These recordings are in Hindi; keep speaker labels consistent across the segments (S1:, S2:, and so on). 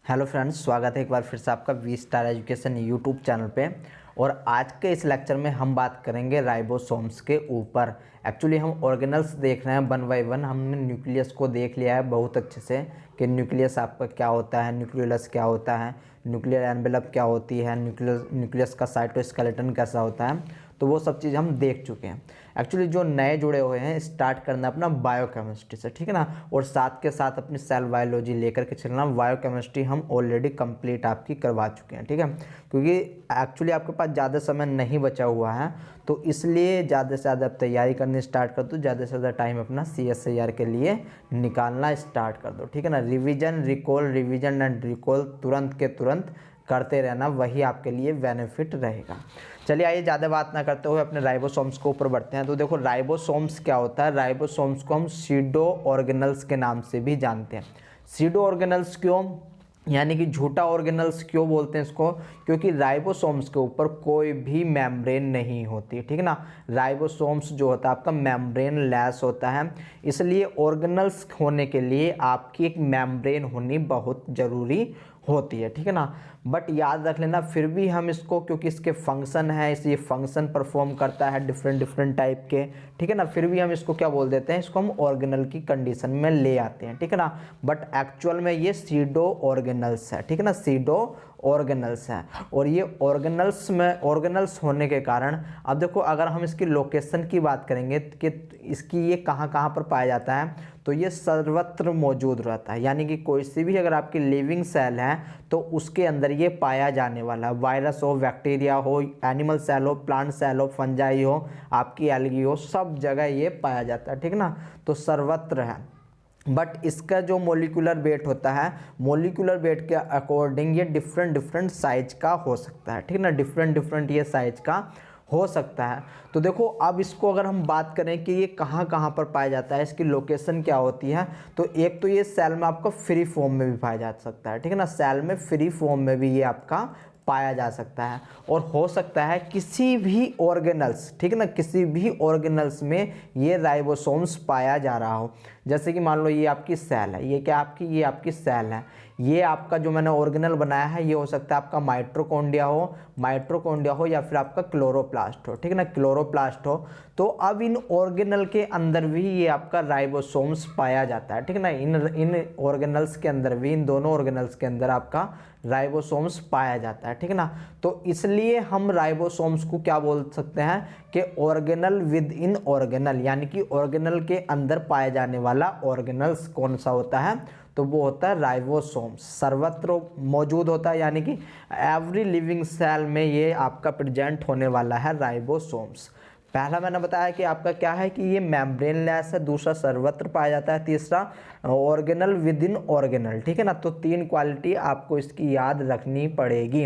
S1: हेलो फ्रेंड्स, स्वागत है एक बार फिर से आपका V star education YouTube channel पे। और आज के इस लेक्चर में हम बात करेंगे राइबोसोम्स के ऊपर। एक्चुअली हम ऑर्गेनल्स देख रहे हैं वन बाय वन। हमने न्यूक्लियस को देख लिया है बहुत अच्छे से कि न्यूक्लियस आपका क्या होता है, न्यूक्लियस क्या होता है, न्यूक्लियर एनवेलप क्या होती है, न्यूक्लियस का साइटोस्केलेटन कैसा होता है। तो वो सब चीज़ हम देख चुके हैं। एक्चुअली जो नए जुड़े हुए हैं, स्टार्ट करना अपना बायोकेमिस्ट्री से, ठीक है ना। और साथ के साथ अपनी सेल बायोलॉजी लेकर के चलना। बायोकेमिस्ट्री हम ऑलरेडी कंप्लीट आपकी करवा चुके हैं, ठीक है। क्योंकि एक्चुअली आपके पास ज़्यादा समय नहीं बचा हुआ है, तो इसलिए ज़्यादा से ज़्यादा आप तैयारी करनी स्टार्ट कर दो। ज़्यादा से ज़्यादा टाइम अपना CSIR के लिए निकालना स्टार्ट कर दो, ठीक है ना। रिवीजन एंड रिकॉल तुरंत के तुरंत करते रहना, वही आपके लिए बेनिफिट रहेगा। चलिए आइए ज़्यादा बात ना करते हुए अपने राइबोसोम्स के ऊपर बढ़ते हैं। तो देखो राइबोसोम्स क्या होता है। राइबोसोम्स को हम सीडो ऑर्गेनल्स के नाम से भी जानते हैं। सीडो ऑर्गेनल्स क्यों, यानी कि झूठा ऑर्गेनल्स क्यों बोलते हैं इसको, क्योंकि राइबोसोम्स के ऊपर कोई भी मेम्ब्रेन नहीं होती, ठीक है ना। राइबोसोम्स जो होता है आपका मेम्ब्रेन लेस होता है, इसलिए ऑर्गेनल्स होने के लिए आपकी एक मेम्ब्रेन होनी बहुत ज़रूरी होती है, ठीक है ना। बट याद रख लेना फिर भी हम इसको, क्योंकि इसके फंक्शन है, इसलिए फंक्शन परफॉर्म करता है डिफरेंट टाइप के, ठीक है ना। फिर भी हम इसको क्या बोल देते हैं, इसको हम ऑर्गेनल की कंडीशन में ले आते हैं, ठीक है ना। बट एक्चुअल में ये सीडो ऑर्गेनल्स है, ठीक है ना। सीडो ऑर्गेनल्स है। और ये ऑर्गेनल्स होने के कारण, अब देखो अगर हम इसकी लोकेशन की बात करेंगे कि इसकी ये कहाँ कहाँ पर पाया जाता है, तो ये सर्वत्र मौजूद रहता है। यानी कि कोई सी भी अगर आपकी लिविंग सेल है तो उसके अंदर ये पाया जाने वाला, वायरस हो, बैक्टीरिया हो, एनिमल सेल हो, प्लांट सेल हो, फंजाई हो, आपकी एल्गी हो, सब जगह ये पाया जाता है, ठीक ना। तो सर्वत्र है। बट इसका जो मोलिकुलर वेट होता है, मोलिकुलर वेट के अकॉर्डिंग ये डिफरेंट साइज का हो सकता है, ठीक है ना। डिफरेंट ये साइज का हो सकता है। तो देखो अब इसको अगर हम बात करें कि ये कहाँ कहाँ पर पाया जाता है, इसकी लोकेशन क्या होती है, तो एक तो ये सेल में आपका फ्री फॉर्म में भी पाया जा सकता है, ठीक है ना। सेल में फ्री फॉर्म में भी ये आपका पाया जा सकता है। और हो सकता है किसी भी ऑर्गेनल्स, ठीक है ना, किसी भी ऑर्गेनल्स में ये राइबोसोम्स पाया जा रहा हो। जैसे कि मान लो ये आपकी सेल है, ये क्या आपकी, ये आपकी सेल है। ये आपका जो मैंने ऑर्गेनल बनाया है, ये हो सकता है आपका माइटोकॉन्ड्रिया हो या फिर आपका क्लोरोप्लास्ट हो, ठीक है ना, क्लोरोप्लास्ट हो। तो अब इन ऑर्गेनल के अंदर भी ये आपका राइबोसोम्स पाया जाता है, ठीक है ना। इन ऑर्गेनल्स के अंदर भी, इन दोनों ऑर्गेनल्स के अंदर आपका राइबोसोम्स पाया जाता है, ठीक है ना। तो इसलिए हम राइबोसोम्स को क्या बोल सकते हैं कि ऑर्गेनल विद इन ऑर्गेनल, यानी कि ऑर्गेनल के अंदर पाया जाने वाला ऑर्गेनल्स कौन सा होता है, तो वो होता है राइबोसोम्स। सर्वत्र मौजूद होता है, यानी कि एवरी लिविंग सेल में ये आपका प्रेजेंट होने वाला है राइबोसोम्स। पहला मैंने बताया कि आपका क्या है कि ये मेम्ब्रेन लेस है, दूसरा सर्वत्र पाया जाता है, तीसरा ऑर्गेनल विद इन ऑर्गेनल, ठीक है ना। तो 3 क्वालिटी आपको इसकी याद रखनी पड़ेगी।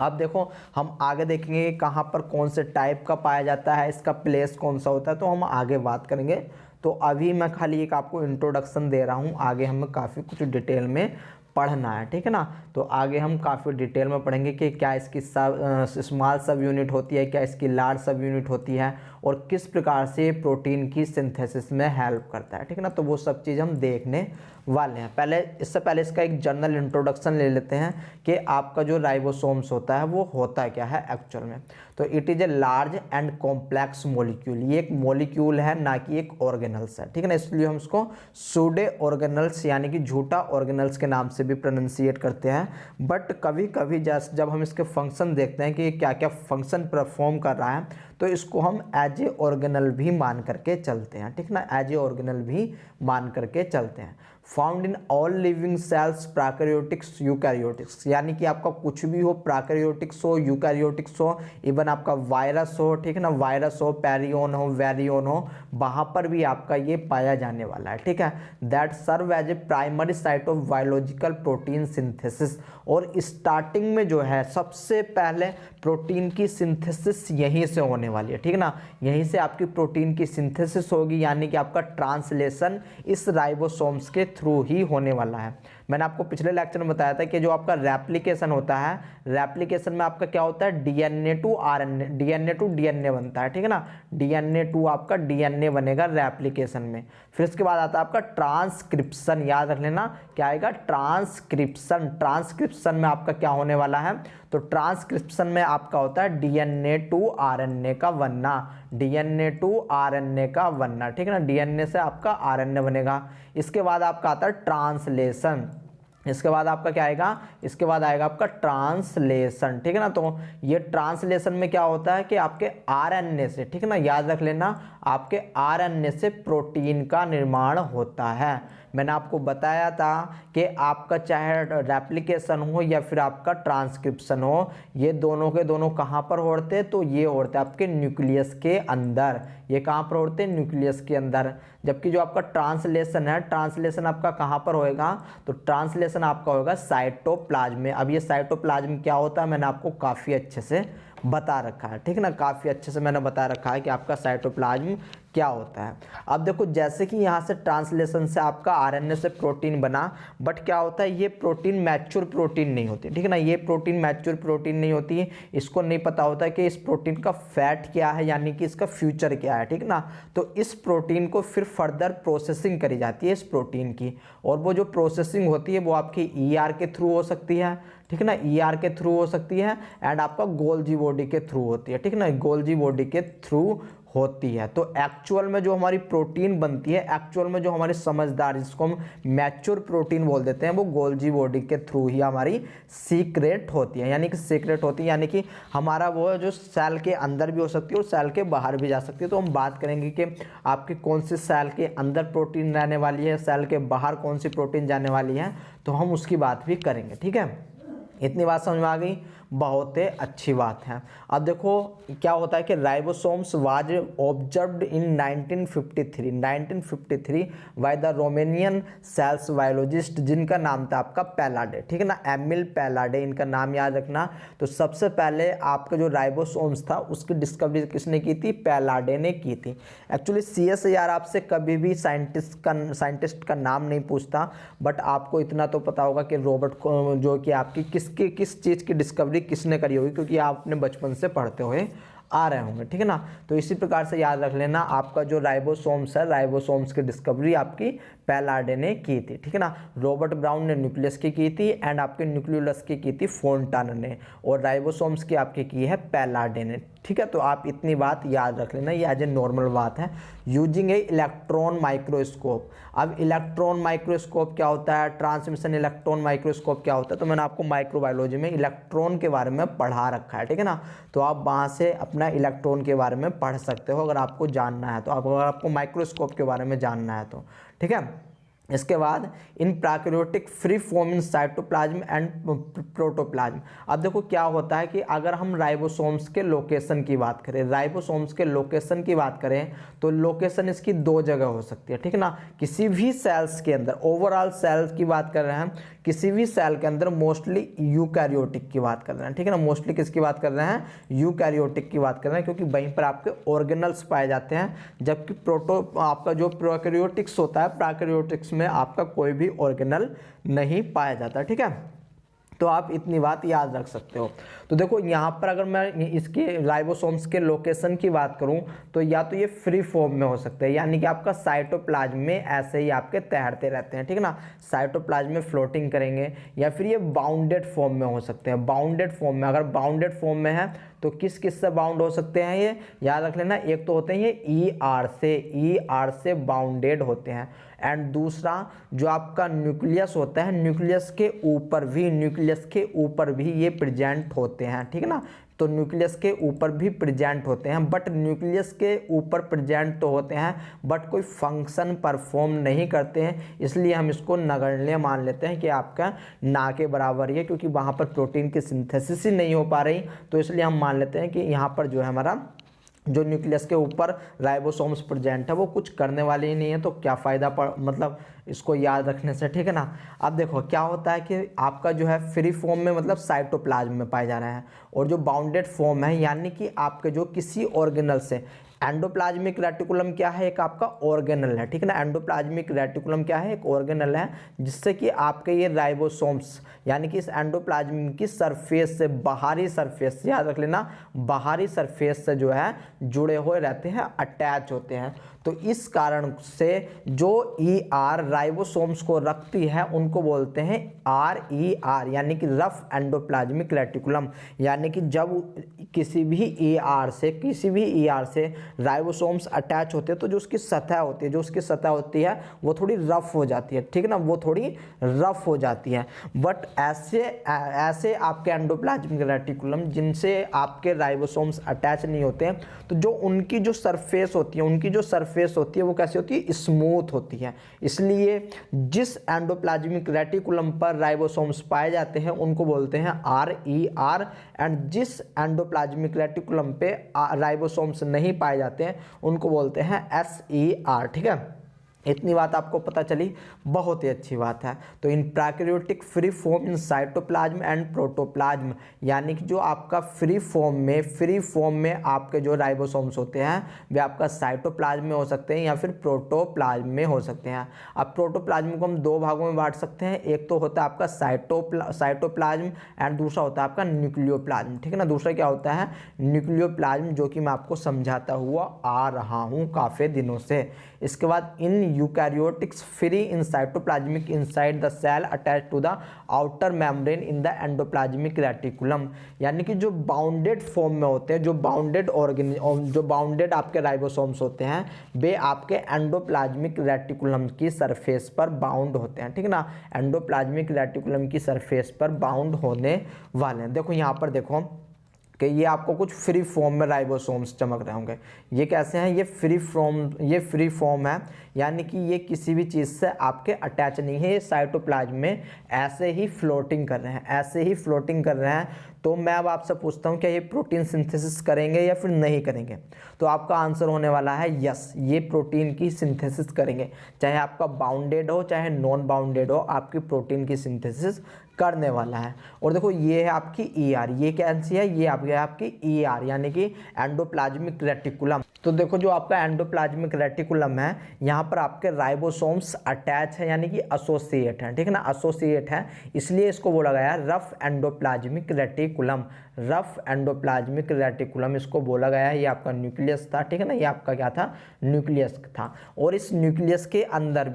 S1: अब देखो हम आगे देखेंगे कहाँ पर कौन से टाइप का पाया जाता है, इसका प्लेस कौन सा होता है, तो हम आगे बात करेंगे। तो अभी मैं खाली एक आपको इंट्रोडक्शन दे रहा हूँ, आगे हमें काफ़ी कुछ डिटेल में पढ़ना है, ठीक है ना। तो आगे हम काफ़ी डिटेल में पढ़ेंगे कि क्या इसकी स्मॉल सब यूनिट होती है, क्या इसकी लार्ज सब यूनिट होती है, और किस प्रकार से प्रोटीन की सिंथेसिस में हेल्प करता है, ठीक है ना। तो वो सब चीज़ हम देखने वाले हैं। इससे पहले इसका एक जनरल इंट्रोडक्शन ले लेते हैं कि आपका जो राइबोसोम्स होता है वो होता क्या है एक्चुअल में। तो it is a large and complex molecule. ये एक मॉलिक्यूल है, ना कि एक ऑर्गेनल्स है, ठीक है ना। इसलिए हम इसको सूडो ऑर्गेनल्स यानी कि झूठा ऑर्गेनल्स के नाम से भी प्रोनाउंसिएट करते हैं। बट कभी कभी जब हम इसके फंक्शन देखते हैं कि क्या क्या फंक्शन परफॉर्म कर रहा है, तो इसको हम एज ए ऑर्गेनल भी मान करके चलते हैं, ठीक ना। एज ए ऑर्गेनल भी मान करके चलते हैं। Found in all living cells, prokaryotics, eukaryotics, यानी कि आपका कुछ भी हो, प्रोकैरियोटिक्स हो, यूकैरियोटिक्स हो, इवन आपका वायरस हो, ठीक है ना, वायरस हो, पैरियन हो, वेरियन हो, वहाँ पर भी आपका ये पाया जाने वाला है, ठीक है। That serve as a primary site of biological protein synthesis. और स्टार्टिंग में जो है सबसे पहले प्रोटीन की सिंथेसिस यहीं से होने वाली है, ठीक है ना। यहीं से आपकी प्रोटीन की सिंथेसिस होगी, यानी कि आपका ट्रांसलेशन इस राइबोसोम्स के थ्रू ही होने वाला है। मैंने आपको पिछले लेक्चर में बताया था कि जो आपका रेप्लिकेशन होता है, रेप्लिकेशन में आपका क्या होता है, DNA to RNA, DNA to DNA बनता है, ठीक है ना, डीएनए टू आपका डीएनए बनेगा रेप्लिकेशन में। फिर इसके बाद आता है आपका ट्रांसक्रिप्शन, याद रख लेना क्या आएगा, ट्रांसक्रिप्शन। ट्रांसक्रिप्शन में आपका क्या होने वाला है, तो ट्रांसक्रिप्शन में आपका होता है डीएनए टू आरएनए का बनना, डीएनए टू आरएनए का बनना, ठीक है ना, डीएनए से आपका आरएनए बनेगा। इसके बाद आपका आता है ट्रांसलेशन, इसके बाद आपका क्या आएगा, इसके बाद आएगा आपका ट्रांसलेशन, ठीक है ना। तो ये ट्रांसलेशन में क्या होता है कि आपके आरएनए से, ठीक है ना, याद रख लेना, आपके आरएनए से प्रोटीन का निर्माण होता है। मैंने आपको बताया था कि आपका चाहे रेप्लिकेशन हो या फिर आपका ट्रांसक्रिप्शन हो, ये दोनों के दोनों कहाँ पर होते हैं, तो ये होते हैं आपके न्यूक्लियस के अंदर। ये कहाँ पर होते हैं, न्यूक्लियस के अंदर। जबकि जो आपका ट्रांसलेशन है, ट्रांसलेशन आपका कहाँ पर होएगा, तो ट्रांसलेशन आपका होगा साइटोप्लाज्म में। अब ये साइटोप्लाज्म क्या होता है, मैंने आपको काफ़ी अच्छे से बता रखा है, ठीक है ना, काफ़ी अच्छे से मैंने बता रखा है कि आपका साइटोप्लाज्म क्या होता है। अब देखो जैसे कि यहाँ से ट्रांसलेशन से आपका आरएनए से प्रोटीन बना, बट क्या होता है, ये प्रोटीन मैच्योर प्रोटीन नहीं होती, ठीक है ना, ये प्रोटीन मैच्योर प्रोटीन नहीं होती है। इसको नहीं पता होता है कि इस प्रोटीन का फैट क्या है, यानी कि इसका फ्यूचर क्या है, ठीक है ना। तो इस प्रोटीन को फिर फर्दर प्रोसेसिंग करी जाती है इस प्रोटीन की, और वो जो प्रोसेसिंग होती है वो आपकी ईआर के थ्रू हो सकती है, ठीक है ना, ईआर के थ्रू हो सकती है, एंड आपका गोल्जी बॉडी के थ्रू होती है, ठीक है ना, गोल्जी बॉडी के थ्रू होती है। तो एक्चुअल में जो हमारी प्रोटीन बनती है, एक्चुअल में जो हमारी समझदार, जिसको हम मैच्योर प्रोटीन बोल देते हैं, वो गोल्जी बॉडी के थ्रू ही हमारी सीक्रेट होती है, यानी कि सीक्रेट होती है, यानी कि हमारा वो जो सेल के अंदर भी हो सकती है और सेल के बाहर भी जा सकती है। तो हम बात करेंगे कि आपकी कौन सी सेल के अंदर प्रोटीन रहने वाली है, सेल के बाहर कौन सी प्रोटीन जाने वाली है, तो हम उसकी बात भी करेंगे, ठीक है। इतनी बात समझ में आ गई, बहुत ही अच्छी बात है। अब देखो क्या होता है कि ribosomes was observed in 1953 by the Romanian cells biologist, जिनका नाम था आपका पैलाडे, ठीक है ना, एमिल पैलाडे, इनका नाम याद रखना। तो सबसे पहले आपका जो राइबोसोम्स था उसकी डिस्कवरी किसने की थी, पैलाडे ने की थी। एक्चुअली सीएसआईआर आपसे कभी भी साइंटिस्ट का नाम नहीं पूछता, बट आपको इतना तो पता होगा कि रॉबर्ट को, जो कि आपकी किस चीज़ की डिस्कवरी किसने करी होगी, क्योंकि आप अपने बचपन से पढ़ते हुए आ रहे होंगे, ठीक है ना। तो इसी प्रकार से याद रख लेना, आपका जो राइबोसोम्स है, राइबोसोम्स की डिस्कवरी आपकी पैलाडे ने की थी, ठीक है ना। रॉबर्ट ब्राउन ने न्यूक्लियस की थी, एंड आपके न्यूक्लियोलस की थी फोंटाना ने, और राइबोसोम्स की आपकी की है पैलाडे ने, ठीक है। तो आप इतनी बात याद रख लेना, ये एज ए नॉर्मल बात है। यूजिंग ए इलेक्ट्रॉन माइक्रोस्कोप, अब इलेक्ट्रॉन माइक्रोस्कोप क्या होता है, ट्रांसमिशन इलेक्ट्रॉन माइक्रोस्कोप क्या होता है, तो मैंने आपको माइक्रोबायोलॉजी में इलेक्ट्रॉन के बारे में पढ़ा रखा है, ठीक है ना। तो आप वहाँ से अपना इलेक्ट्रॉन के बारे में पढ़ सकते हो अगर आपको जानना है, तो अगर आपको माइक्रोस्कोप के बारे में जानना है तो, ठीक है। इसके बाद इन prokaryotic free form in cytoplasm and protoplasm. अब देखो क्या होता है कि अगर हम राइबोसोम्स के लोकेशन की बात करें, राइबोसोम्स के लोकेशन की बात करें, तो लोकेशन इसकी दो जगह हो सकती है, ठीक है ना। किसी भी सेल्स के अंदर, ओवरऑल सेल्स की बात कर रहे हैं, किसी भी सेल के अंदर मोस्टली यूकैरियोटिक की बात कर रहे हैं, ठीक है ना, मोस्टली किसकी बात कर रहे हैं, यूकैरियोटिक की बात कर रहे हैं, क्योंकि वहीं पर आपके ऑर्गेनल्स पाए जाते हैं। जबकि आपका जो प्रोकैरियोटिक्स होता है, प्रोकैरियोटिक्स में आपका कोई भी ऑर्गेनल नहीं पाया जाता, ठीक है। तो आप इतनी बात याद रख सकते हो। तो देखो यहाँ पर अगर मैं इसके राइबोसोम्स के लोकेशन की बात करूँ, तो या तो ये फ्री फॉर्म में हो सकते हैं, यानी कि आपका साइटोप्लाज्म में ऐसे ही आपके तैरते रहते हैं, ठीक है ना, साइटोप्लाज्म में फ्लोटिंग करेंगे, या फिर ये बाउंडेड फॉर्म में हो सकते हैं। बाउंडेड फॉर्म में, अगर बाउंडेड फॉर्म में है तो किस से बाउंड हो सकते हैं, ये याद रख लेना, एक तो होते हैं ये ईआर से बाउंडेड होते हैं, एंड दूसरा जो आपका न्यूक्लियस होता है, न्यूक्लियस के ऊपर भी ये प्रेजेंट होते हैं, ठीक है ना। तो न्यूक्लियस के ऊपर भी प्रेजेंट होते हैं, बट न्यूक्लियस के ऊपर प्रेजेंट तो होते हैं बट कोई फंक्शन परफॉर्म नहीं करते हैं, इसलिए हम इसको नगण्य मान लेते हैं कि आपका ना के बराबर ही है, क्योंकि वहाँ पर प्रोटीन की सिंथेसिस ही नहीं हो पा रही। तो इसलिए हम मान लेते हैं कि यहाँ पर जो है हमारा जो न्यूक्लियस के ऊपर राइबोसोम्स प्रेजेंट है वो कुछ करने वाले ही नहीं है, तो क्या फ़ायदा मतलब इसको याद रखने से, ठीक है ना। अब देखो क्या होता है कि आपका जो है फ्री फॉर्म में मतलब साइटोप्लाज्म में पाए जा रहे हैं, और जो बाउंडेड फॉर्म है यानी कि आपके जो किसी ऑर्गेनल से एंडोप्लाज्मिक रेटिकुलम क्या है, एक आपका ऑर्गेनल है, ठीक है ना। एंडोप्लाज्मिक रेटिकुलम क्या है, एक ऑर्गेनल है, जिससे कि आपके ये राइबोसोम्स यानी कि इस एंडोप्लाज्म की सरफेस से, बाहरी सरफेस से, याद रख लेना, बाहरी सरफेस से जो है जुड़े हुए रहते हैं, अटैच होते हैं। तो इस कारण से जो ER राइबोसोम्स को रखती है उनको बोलते हैं RER, यानी कि रफ एंडोप्लाज्मिक रेटिकुलम। यानी कि जब किसी भी ER से राइबोसोम्स अटैच होते हैं तो जो उसकी सतह होती है वो थोड़ी रफ हो जाती है, ठीक है ना, वो थोड़ी रफ हो जाती है। बट ऐसे आपके एंडोप्लाज्मिक रेटिकुलम जिनसे आपके राइबोसोम्स अटैच नहीं होते हैं, तो जो उनकी जो सरफेस होती है वो कैसी होती है, स्मूथ होती है। इसलिए जिस एंडोप्लाज्मिक रेटिकुलम पर राइबोसोम्स पाए जाते हैं उनको बोलते हैं RER, एंड जिस एंडोप्लाज्मिक रेटिकुलम पे राइबोसोम्स नहीं पाए जाते हैं उनको बोलते हैं SER, ठीक है। इतनी बात आपको पता चली, बहुत ही अच्छी बात है। तो इन prokaryotic free form in cytoplasm and protoplasm, यानी कि जो आपका फ्री फॉर्म में आपके जो राइबोसोम्स होते हैं वे आपका साइटोप्लाज्म में हो सकते हैं या फिर प्रोटोप्लाज्म में हो सकते हैं। अब प्रोटोप्लाज्म को हम दो भागों में बांट सकते हैं, एक तो होता है आपका साइटोप्लाज्म एंड दूसरा होता है आपका न्यूक्लियोप्लाज्म, ठीक है ना। दूसरा क्या होता है, न्यूक्लियोप्लाज्म, जो कि मैं आपको समझाता हुआ आ रहा हूँ काफ़ी दिनों से। इसके बाद इन eukaryotics free in cytoplasmic inside the cell attach to the outer membrane in the endoplasmic reticulum, यानी कि जो बाउंडेड फॉर्म में होते हैं, जो बाउंडेड आपके राइबोसोम्स होते हैं वे आपके एंडोप्लाज्मिक रेटिकुलम की सरफेस पर बाउंड होते हैं, ठीक है ना। एंडोप्लाज्मिक रेटिकुलम की सरफेस पर बाउंड होने वाले हैं। देखो यहाँ पर देखो कि ये आपको कुछ फ्री फॉर्म में राइबोसोम्स चमक रहे होंगे। ये कैसे हैं, ये फ्री फॉर्म है, यानी कि ये किसी भी चीज़ से आपके अटैच नहीं है, ये साइटोप्लाज्म में ऐसे ही फ्लोटिंग कर रहे हैं। तो मैं अब आपसे पूछता हूँ, क्या ये प्रोटीन सिंथेसिस करेंगे या फिर नहीं करेंगे? तो आपका आंसर होने वाला है यस, ये प्रोटीन की सिंथेसिस करेंगे। चाहे आपका बाउंडेड हो चाहे नॉन बाउंडेड हो, आपकी प्रोटीन की सिंथेसिस करने वाला है। और देखो ये है आपकी ER, ये कैसी है, ये आपकी ER यानी कि एंडोप्लाज्मिक रेटिकुलम। तो देखो जो आपका एंडोप्लाज्मिक रेटिकुलम है, यहाँ पर आपके राइबोसोम्स अटैच है यानी कि एसोसिएट है, ठीक है ना, एसोसिएट है, इसलिए इसको बोला गया है rough endoplasmic reticulum. Rough endoplasmic reticulum इसको बोला गया है। ये आपका न्यूक्लियस था, ठीक है ना, ये आपका क्या था, न्यूक्लियस था। और इस न्यूक्लियस के अंदर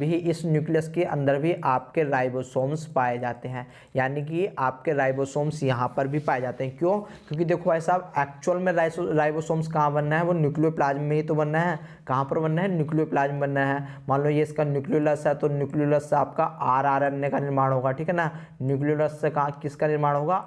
S1: भी आपके राइबोसोम्स पाए जाते हैं, यानी कि आपके राइबोसोम्स यहाँ पर भी पाए जाते हैं। क्यों? क्योंकि देखो भाई साहब, एक्चुअल में राइबोसोम्स कहाँ बनना है, वो न्यूक्लियोप्लाज्म में ही तो बनना है। कहाँ पर बनना है, न्यूक्लियोप्लाज्म बनना है। मान लो ये इसका न्यूक्लियोलस है, तो न्यूक्लियोलस से आपका RNA का निर्माण होगा, ठीक है ना। न्यूक्लियोलस से कहाँ किसका निर्माण होगा,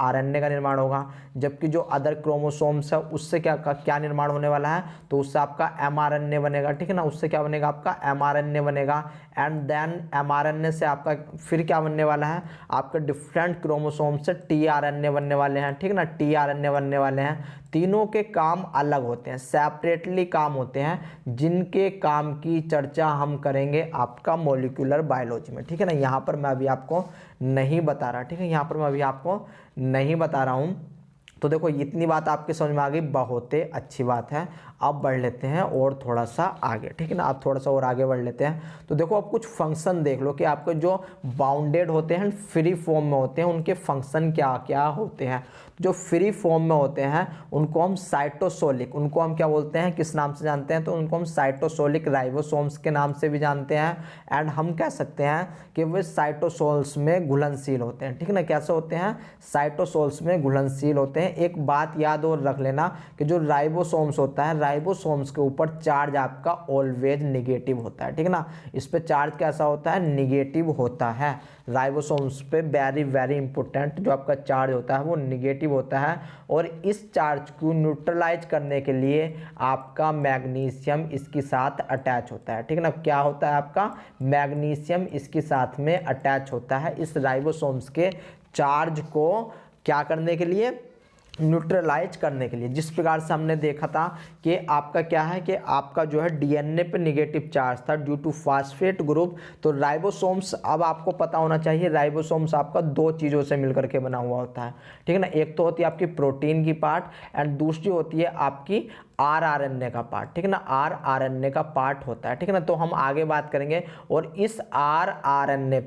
S1: RNA का निर्माण होगा। जबकि जो अदर क्रोमोसोम्स है उससे क्या निर्माण होने वाला है, तो उससे आपका mRNA बनेगा, ठीक है ना। उससे क्या बनेगा, आपका mRNA बनेगा। एंड देन mRNA से आपका फिर क्या बनने वाला है, आपके डिफरेंट क्रोमोसोम से tRNA बनने वाले हैं, ठीक है ना, tRNA बनने वाले हैं। तीनों के काम अलग होते हैं, सेपरेटली काम होते हैं, जिनके काम की चर्चा हम करेंगे आपका मॉलिक्यूलर बायोलॉजी में, ठीक है ना। यहाँ पर मैं अभी आपको नहीं बता रहा, ठीक है, यहाँ पर मैं अभी आपको नहीं बता रहा हूँ। तो देखो इतनी बात आपके समझ में आ गई, बहुत ही अच्छी बात है। अब बढ़ लेते हैं और थोड़ा सा आगे, ठीक है ना, आप थोड़ा सा और आगे बढ़ लेते हैं। तो देखो अब कुछ फंक्शन देख लो कि आपके जो बाउंडेड होते हैं, फ्री फॉर्म में होते हैं, उनके फंक्शन क्या क्या होते हैं। जो फ्री फॉर्म में होते हैं उनको हम साइटोसोलिक, उनको हम क्या बोलते हैं, किस नाम से जानते हैं, तो उनको हम साइटोसोलिक राइबोसोम्स के नाम से भी जानते हैं। एंड हम कह सकते हैं कि वे साइटोसोल्स में घुलनशील होते हैं, ठीक है ना। कैसे होते हैं, साइटोसोल्स में घुलनशील होते हैं। एक बात याद और रख लेना कि जो राइबोसोम्स होता है, राइबोसोम्स के ऊपर चार्ज आपका ऑलवेज निगेटिव होता है, ठीक है ना। इस पे चार्ज कैसा होता है, निगेटिव होता है। राइबोसोम्स पे वेरी वेरी इंपॉर्टेंट जो आपका चार्ज होता है वो निगेटिव होता है। और इस चार्ज को न्यूट्रलाइज करने के लिए आपका मैग्नीशियम इसके साथ अटैच होता है, ठीक है ना। क्या होता है, आपका मैग्नीशियम इसके साथ में अटैच होता है इस राइबोसोम्स के चार्ज को क्या करने के लिए, न्यूट्रलाइज करने के लिए। जिस प्रकार से हमने देखा था कि आपका क्या है कि आपका जो है DNA पे नेगेटिव चार्ज था ड्यू टू फास्फेट ग्रुप। तो राइबोसोम्स, अब आपको पता होना चाहिए, राइबोसोम्स आपका दो चीज़ों से मिलकर के बना हुआ होता है, ठीक है ना। एक तो होती है आपकी प्रोटीन की पार्ट एंड दूसरी होती है आपकी rRNA का पार्ट, ठीक है ना, rRNA का पार्ट होता है, ठीक है ना। तो हम आगे बात करेंगे। और इस rRNA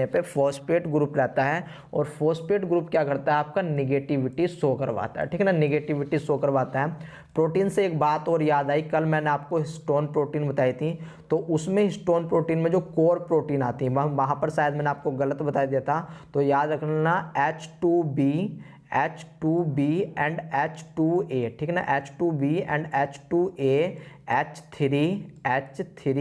S1: पे फॉस्फेट ग्रुप रहता है, और फॉस्फेट ग्रुप क्या करता है, आपका निगेटिविटी शो करवाता है, ठीक है ना, निगेटिविटी शो करवाता है। प्रोटीन से एक बात और याद आई, कल मैंने आपको हिस्टोन प्रोटीन बताई थी, तो उसमें हिस्टोन प्रोटीन में जो कोर प्रोटीन आती है वहाँ पर शायद मैंने आपको गलत बता दिया था, तो याद रखना H2B एंड H2A, ठीक है ना, H2B and H2A, H3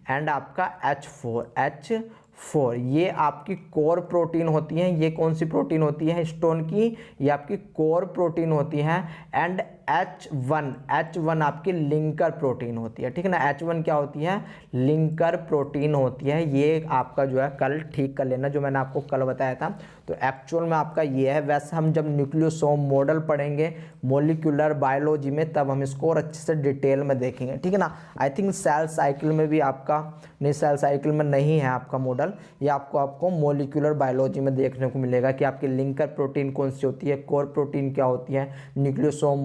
S1: and आपका H4, ये आपकी कोर प्रोटीन होती हैं। ये कौन सी प्रोटीन होती है हिस्टोन की, ये आपकी कोर प्रोटीन होती है। एंड H1 आपकी लिंकर प्रोटीन होती है, ठीक है ना। H1 क्या होती है, लिंकर प्रोटीन होती है। ये आपका जो है कल ठीक कर लेना, जो मैंने आपको कल बताया था। तो एक्चुअल में आपका ये है। वैसे हम जब न्यूक्लियोसोम मॉडल पढ़ेंगे मॉलिक्यूलर बायोलॉजी में, तब हम इसको और अच्छे से डिटेल में देखेंगे, ठीक है ना। आई थिंक सेल साइकिल में भी आपका नहीं, सेल साइकिल में नहीं है आपका मॉडल, ये आपको मॉलिक्यूलर बायोलॉजी में देखने को मिलेगा कि आपकी लिंकर प्रोटीन कौन सी होती है, कोर प्रोटीन क्या होती है, न्यूक्लियोसोम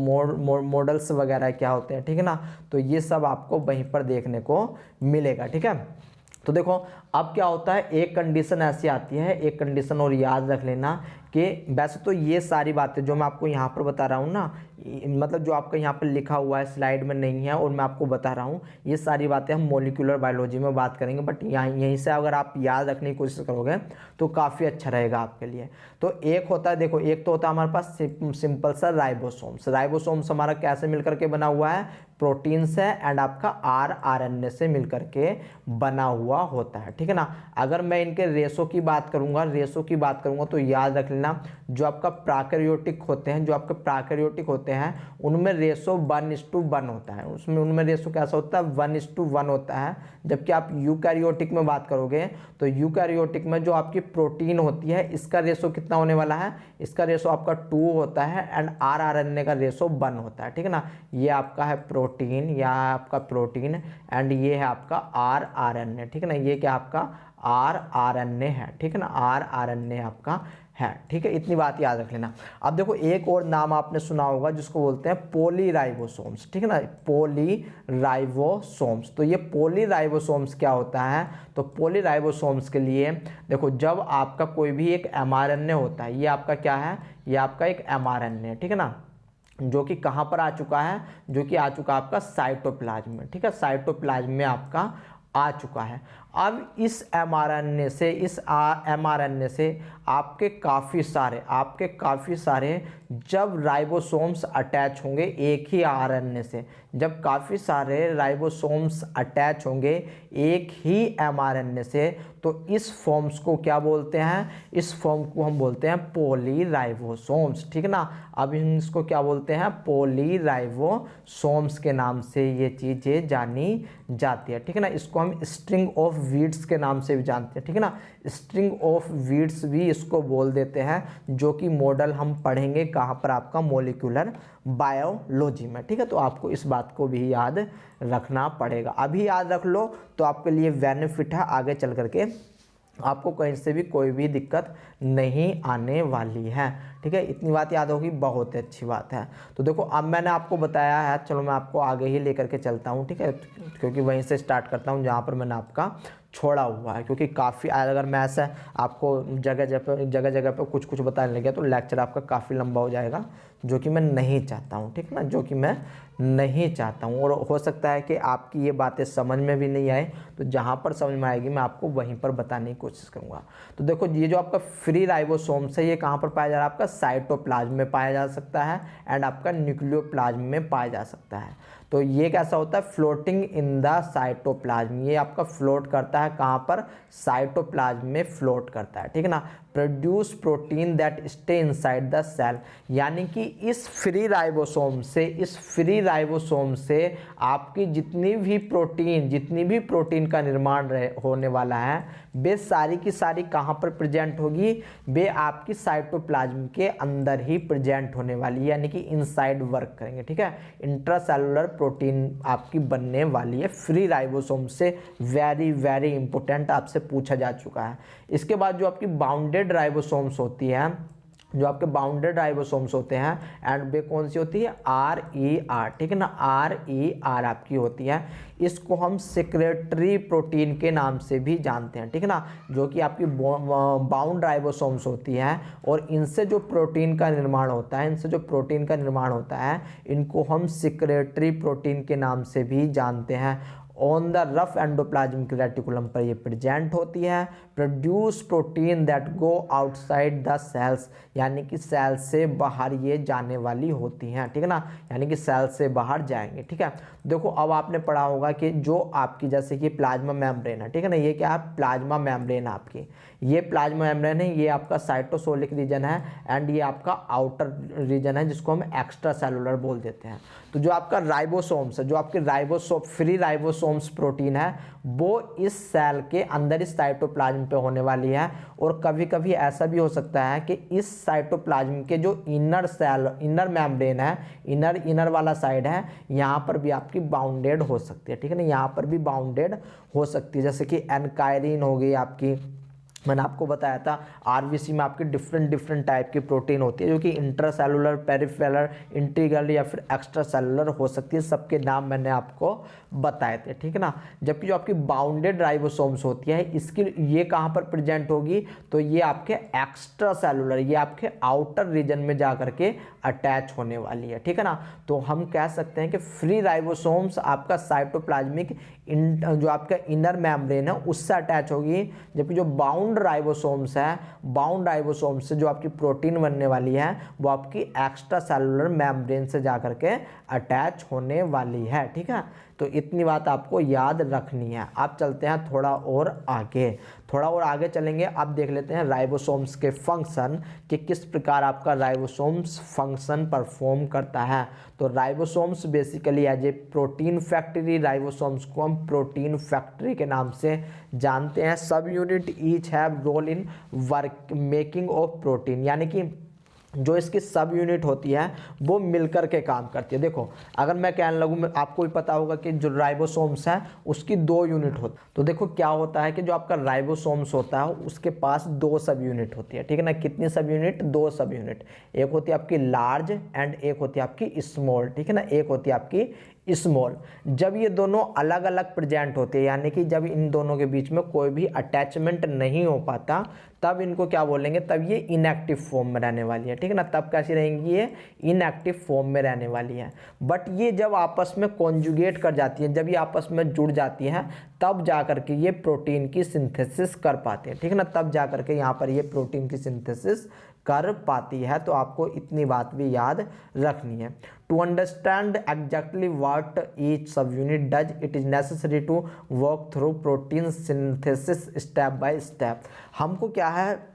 S1: मॉडल्स वगैरह क्या होते हैं, ठीक है ना। तो ये सब आपको वहीं पर देखने को मिलेगा, ठीक है। तो देखो अब क्या होता है, एक कंडीशन ऐसी आती है, एक कंडीशन और याद रख लेना कि वैसे तो ये सारी बातें जो मैं आपको यहाँ पर बता रहा हूँ ना, मतलब जो आपका यहाँ पर लिखा हुआ है स्लाइड में नहीं है और मैं आपको बता रहा हूँ, ये सारी बातें हम मॉलिक्यूलर बायोलॉजी में बात करेंगे, बट यहीं से अगर आप याद रखने की कोशिश करोगे तो काफ़ी अच्छा रहेगा आपके लिए। तो एक होता है, देखो एक तो होता है हमारे पास सिंपल सा राइबोसोम्स हमारा कैसे मिलकर के बना हुआ है, प्रोटीन से एंड आपका rRNA से मिलकर के बना हुआ होता है, ठीक है ना। अगर मैं इनके रेशो की बात करूंगा तो याद रख लेना, जो आपका प्राकैरियोटिक होते हैं उनमें रेशो 1:1 होता है, उनमें रेशो कैसा होता है, 1:1 होता है। जबकि आप यूकैरियोटिक में बात करोगे तो यूकैरियोटिक में जो आपकी प्रोटीन होती है इसका रेशो कितना होने वाला है, इसका रेशो आपका 2 होता है एंड rRNA का रेशो 1 होता है, ठीक है ना। ये आपका है प्रोटीन एंड ये है आपका rRNA, ठीक है ना। ये क्या आपका rRNA है, ठीक है ना, rRNA आपका है, ठीक है। इतनी बात याद रख लेना। अब देखो एक और नाम आपने सुना होगा जिसको बोलते हैं पॉलीराइबोसोम्स, ठीक है ना, पॉलीराइबोसोम्स। तो ये पॉलीराइबोसोम्स क्या होता है, तो पॉलीराइबोसोम्स के लिए देखो, जब आपका कोई भी एक mRNA होता है, ये आपका क्या है, ये आपका एक mRNA, ठीक है ना, जो कि कहाँ पर आ चुका है, जो कि आ चुका आपका साइटोप्लाज्म में, ठीक है, साइटोप्लाज्म में आपका आ चुका है। अब इस mRNA से आपके काफ़ी सारे जब राइबोसोम्स अटैच होंगे एक ही RNA से, जब काफ़ी सारे राइबोसोम्स अटैच होंगे एक ही mRNA से, तो इस फॉर्म्स को क्या बोलते हैं, इस फॉर्म को हम बोलते हैं पॉलीराइबोसोम्स, ठीक है ना। अब इसको क्या बोलते हैं, पॉलीराइबोसोम्स के नाम से ये चीज़ें जानी जाती है, ठीक है ना। इसको हम स्ट्रिंग ऑफ वीड्स के नाम से भी जानते हैं, ठीक है ना, स्ट्रिंग ऑफ वीड्स भी इसको बोल देते हैं, जो कि मॉडल हम पढ़ेंगे कहाँ पर, आपका मॉलिक्यूलर बायोलॉजी में, ठीक है। तो आपको इस बात को भी याद रखना पड़ेगा, अभी याद रख लो तो आपके लिए बेनिफिट है, आगे चल करके आपको कहीं से भी कोई भी दिक्कत नहीं आने वाली है, ठीक है। इतनी बात याद होगी, बहुत अच्छी बात है। तो देखो अब मैंने आपको बताया है, चलो मैं आपको आगे ही लेकर के चलता हूँ, ठीक है, क्योंकि वहीं से स्टार्ट करता हूँ जहाँ पर मैंने आपका छोड़ा हुआ है, क्योंकि काफ़ी अगर मैं ऐसा आपको जगह जगह पे कुछ बताने लग गया तो लेक्चर आपका काफ़ी लंबा हो जाएगा, जो कि मैं नहीं चाहता हूँ, ठीक है ना, जो कि मैं नहीं चाहता हूँ। और हो सकता है कि आपकी ये बातें समझ में भी नहीं आए, तो जहाँ पर समझ में आएगी मैं आपको वहीं पर बताने की कोशिश करूँगा। तो देखो ये जो आपका फ्री राइबोसोम्स है, ये कहाँ पर पाया जा रहा है, आपका साइटोप्लाज्म में पाया जा सकता है एंड आपका न्यूक्लियोप्लाज्म में पाया जा सकता है। तो ये कैसा होता है, फ्लोटिंग इन द साइटोप्लाज्म, ये आपका फ्लोट करता है कहाँ पर, साइटोप्लाज्म में फ्लोट करता है, ठीक है ना। Produce protein that stay inside the cell, यानी कि इस फ्री राइबोसोम से आपकी जितनी भी प्रोटीन का निर्माण होने वाला है, वे सारी की सारी कहाँ पर प्रेजेंट होगी, वे आपकी साइटोप्लाज्म के अंदर ही प्रेजेंट होने वाली है, यानी कि इनसाइड वर्क करेंगे, ठीक है। इंट्रासेलुलर प्रोटीन आपकी बनने वाली है फ्री राइबोसोम से, वेरी इंपॉर्टेंट आपसे पूछा जा चुका है। इसके बाद जो आपकी बाउंडेड राइबोसोम्स होती है, जो आपके बाउंडेड राइबोसोम्स होते हैं, एंड वे कौन सी होती है, RER, ठीक है ना, RER आपकी होती है। इसको हम सेक्रेटरी प्रोटीन के नाम से भी जानते हैं, ठीक है ना, जो कि आपकी बाउंड राइबोसोम्स होती हैं, और इनसे जो प्रोटीन का निर्माण होता है, इनको हम सेक्रेटरी प्रोटीन के नाम से भी जानते हैं। On the rough endoplasmic reticulum पर ये प्रेजेंट होती है। Produce protein that go outside the cells, यानी कि सेल से बाहर ये जाने वाली होती हैं, ठीक है ना, यानी कि सेल से बाहर जाएंगे, ठीक है। देखो अब आपने पढ़ा होगा कि जो आपकी जैसे कि प्लाज्मा मेम्ब्रेन है, ठीक है ना, ये क्या है, प्लाज्मा मेम्ब्रेन आपकी, ये प्लाज्मा मेम्ब्रेन है, ये आपका साइटोसोलिक रीजन है, एंड ये आपका आउटर रीजन है जिसको हम एक्स्ट्रा सेलुलर बोल देते हैं। तो जो आपका राइबोसोम्स है, जो आपके फ्री राइबोसोम्स प्रोटीन है, वो इस सेल के अंदर इस साइटोप्लाज्म पे होने वाली है। और कभी कभी ऐसा भी हो सकता है कि इस साइटोप्लाज्म के जो इनर मेम्ब्रेन है, इनर वाला साइड है, यहाँ पर भी आपकी बाउंडेड हो सकती है, ठीक है ना, यहाँ पर भी बाउंडेड हो सकती है। जैसे कि एनकायरिन हो गई आपकी, मैंने आपको बताया था आरबीसी में आपकी डिफरेंट टाइप की प्रोटीन होती है, जो कि इंट्रासेलुलर, पेरिफेरल, इंटीग्रल या फिर एक्स्ट्रा सेलुलर हो सकती है। सबके नाम मैंने आपको बताए थे, ठीक है ना। जबकि जो आपकी बाउंडेड राइबोसोम्स होती है, इसकी ये कहाँ पर प्रेजेंट होगी, तो ये आपके एक्स्ट्रा सेलुलर, ये आपके आउटर रीजन में जा करके अटैच होने वाली है, ठीक है ना। तो हम कह सकते हैं कि फ्री राइबोसोम्स आपका साइटोप्लाज्मिक जो आपका इनर मेम्ब्रेन है उससे अटैच होगी, जबकि जो बाउंड राइबोसोम्स है, बाउंड राइबोसोम्स से जो आपकी प्रोटीन बनने वाली है, वो आपकी एक्स्ट्रा सेलुलर मेम्ब्रेन से जाकर के अटैच होने वाली है, ठीक है। तो इतनी बात आपको याद रखनी है। आप चलते हैं थोड़ा और आगे चलेंगे। अब देख लेते हैं राइबोसोम्स के फंक्शन कि किस प्रकार आपका राइबोसोम्स फंक्शन परफॉर्म करता है। तो ribosomes basically as a protein factory, ribosomes को हम प्रोटीन फैक्ट्री के नाम से जानते हैं। सब unit each have role in work making of protein, यानी कि जो इसकी सब यूनिट होती है वो मिलकर के काम करती है। देखो अगर मैं कहने लगूँ, आपको भी पता होगा कि जो राइबोसोम्स है उसकी 2 यूनिट होती है। तो देखो क्या होता है कि जो आपका राइबोसोम्स होता है उसके पास 2 सब यूनिट होती है, ठीक है ना। कितनी सब यूनिट, 2 सब यूनिट। एक होती है आपकी लार्ज एंड एक होती है आपकी स्मॉल, ठीक है ना, एक होती है आपकी स्मॉल। जब ये दोनों अलग अलग प्रेजेंट होते हैं, यानी कि जब इन दोनों के बीच में कोई भी अटैचमेंट नहीं हो पाता, तब इनको क्या बोलेंगे, तब ये इनएक्टिव फॉर्म में रहने वाली है, ठीक है ना। तब कैसी रहेंगी, ये इनएक्टिव फॉर्म में रहने वाली है। बट ये जब आपस में कॉन्जुगेट कर जाती है, जब ये आपस में जुड़ जाती हैं, तब जा करके ये प्रोटीन की सिंथेसिस कर पाते हैं, ठीक है ना। तब जा करके यहाँ पर ये प्रोटीन की सिंथेसिस कर पाती है। तो आपको इतनी बात भी याद रखनी है। To understand exactly what each subunit does, it is necessary to work through protein synthesis step by step. हमको क्या है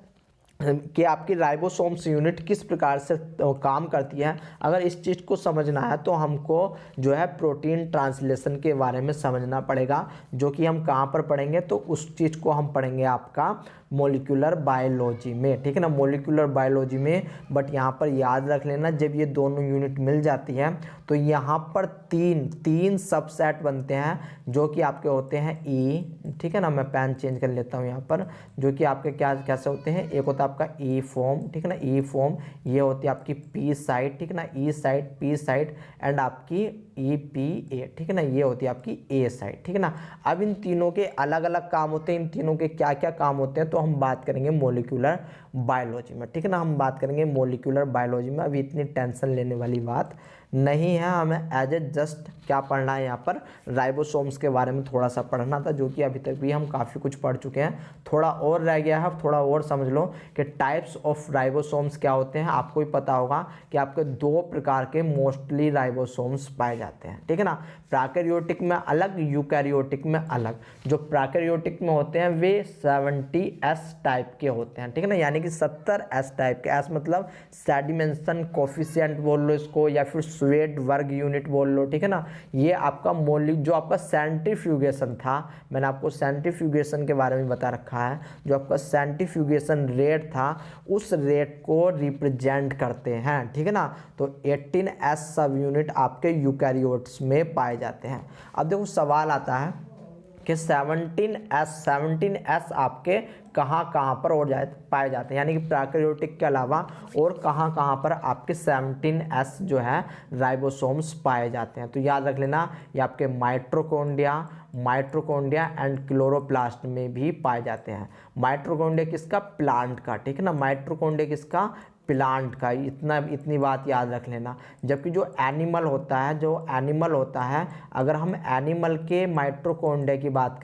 S1: कि आपकी राइबोसोम्स यूनिट किस प्रकार से काम करती है, अगर इस चीज़ को समझना है तो हमको जो है प्रोटीन ट्रांसलेशन के बारे में समझना पड़ेगा, जो कि हम कहाँ पर पढ़ेंगे, तो उस चीज़ को हम पढ़ेंगे आपका मोलिकुलर बायोलॉजी में, ठीक है ना, मोलिकुलर बायोलॉजी में। बट यहाँ पर याद रख लेना, जब ये दोनों यूनिट मिल जाती है तो यहाँ पर तीन सबसेट बनते हैं, जो कि आपके होते हैं ई, ठीक है ना। मैं पेन चेंज कर लेता हूँ यहाँ पर, जो कि आपके क्या कैसे होते हैं, एक होता है आपका ई फॉर्म, ठीक है ना, ई फॉर्म, ये होती है आपकी पी साइड, ठीक है ना, ई साइड, पी साइड, एंड आपकी ई पी ए, ठीक है ना, ये होती है आपकी ए साइड, ठीक है ना। अब इन तीनों के अलग अलग काम होते हैं, इन तीनों के क्या क्या काम होते हैं, तो हम बात करेंगे मोलिकुलर बायोलॉजी में, ठीक है ना, हम बात करेंगे मोलिकुलर बायोलॉजी में। अभी इतनी टेंशन लेने वाली बात नहीं है, हमें एज ए जस्ट क्या पढ़ना है, यहाँ पर राइबोसोम्स के बारे में थोड़ा सा पढ़ना था, जो कि अभी तक भी हम काफ़ी कुछ पढ़ चुके हैं। थोड़ा और रह गया है, थोड़ा और समझ लो कि टाइप्स ऑफ राइबोसोम्स क्या होते हैं। आपको भी पता होगा कि आपके 2 प्रकार के मोस्टली राइबोसोम्स पाए जाते हैं, ठीक है ना, प्रोकैरियोटिक में अलग, यूकैरियोटिक में अलग। जो प्रोकैरियोटिक में होते हैं वे 70S टाइप के होते हैं, ठीक है ना, यानी कि 70S टाइप के। एस मतलब सेडिमेंशन कोफिशिएंट बोल लो इसको, या फिर स्वेट वर्ग यूनिट बोल लो, ठीक है ना। ये आपका जो आपका सेंट्रीफ्यूगेशन था, मैंने आपको सेंट्रीफ्यूगेशन के बारे में बता रखा है, जो आपका सेंट्रीफ्यूगेशन रेट था उस रेट को रिप्रेजेंट करते हैं, ठीक है ना। तो 18S सब यूनिट आपके यूकैरियोट्स में पाए जाते हैं। अब देखो सवाल आता है कि 17S आपके कहाँ कहाँ पर और पाए जाते हैं, यानी कि प्रोकैरियोटिक के अलावा और कहाँ कहाँ पर आपके 17S जो है राइबोसोम्स पाए जाते हैं। तो याद रख लेना, ये आपके माइटोकॉन्ड्रिया एंड क्लोरोप्लास्ट में भी पाए जाते हैं। माइटोकॉन्ड्रिया किसका? प्लांट का, ठीक है ना, माइटोकॉन्ड्रिया किसका? प्लांट का। इतनी बात याद रख लेना। जबकि जो एनिमल होता है, अगर हम एनिमल के माइटोकॉन्ड्रिया की बात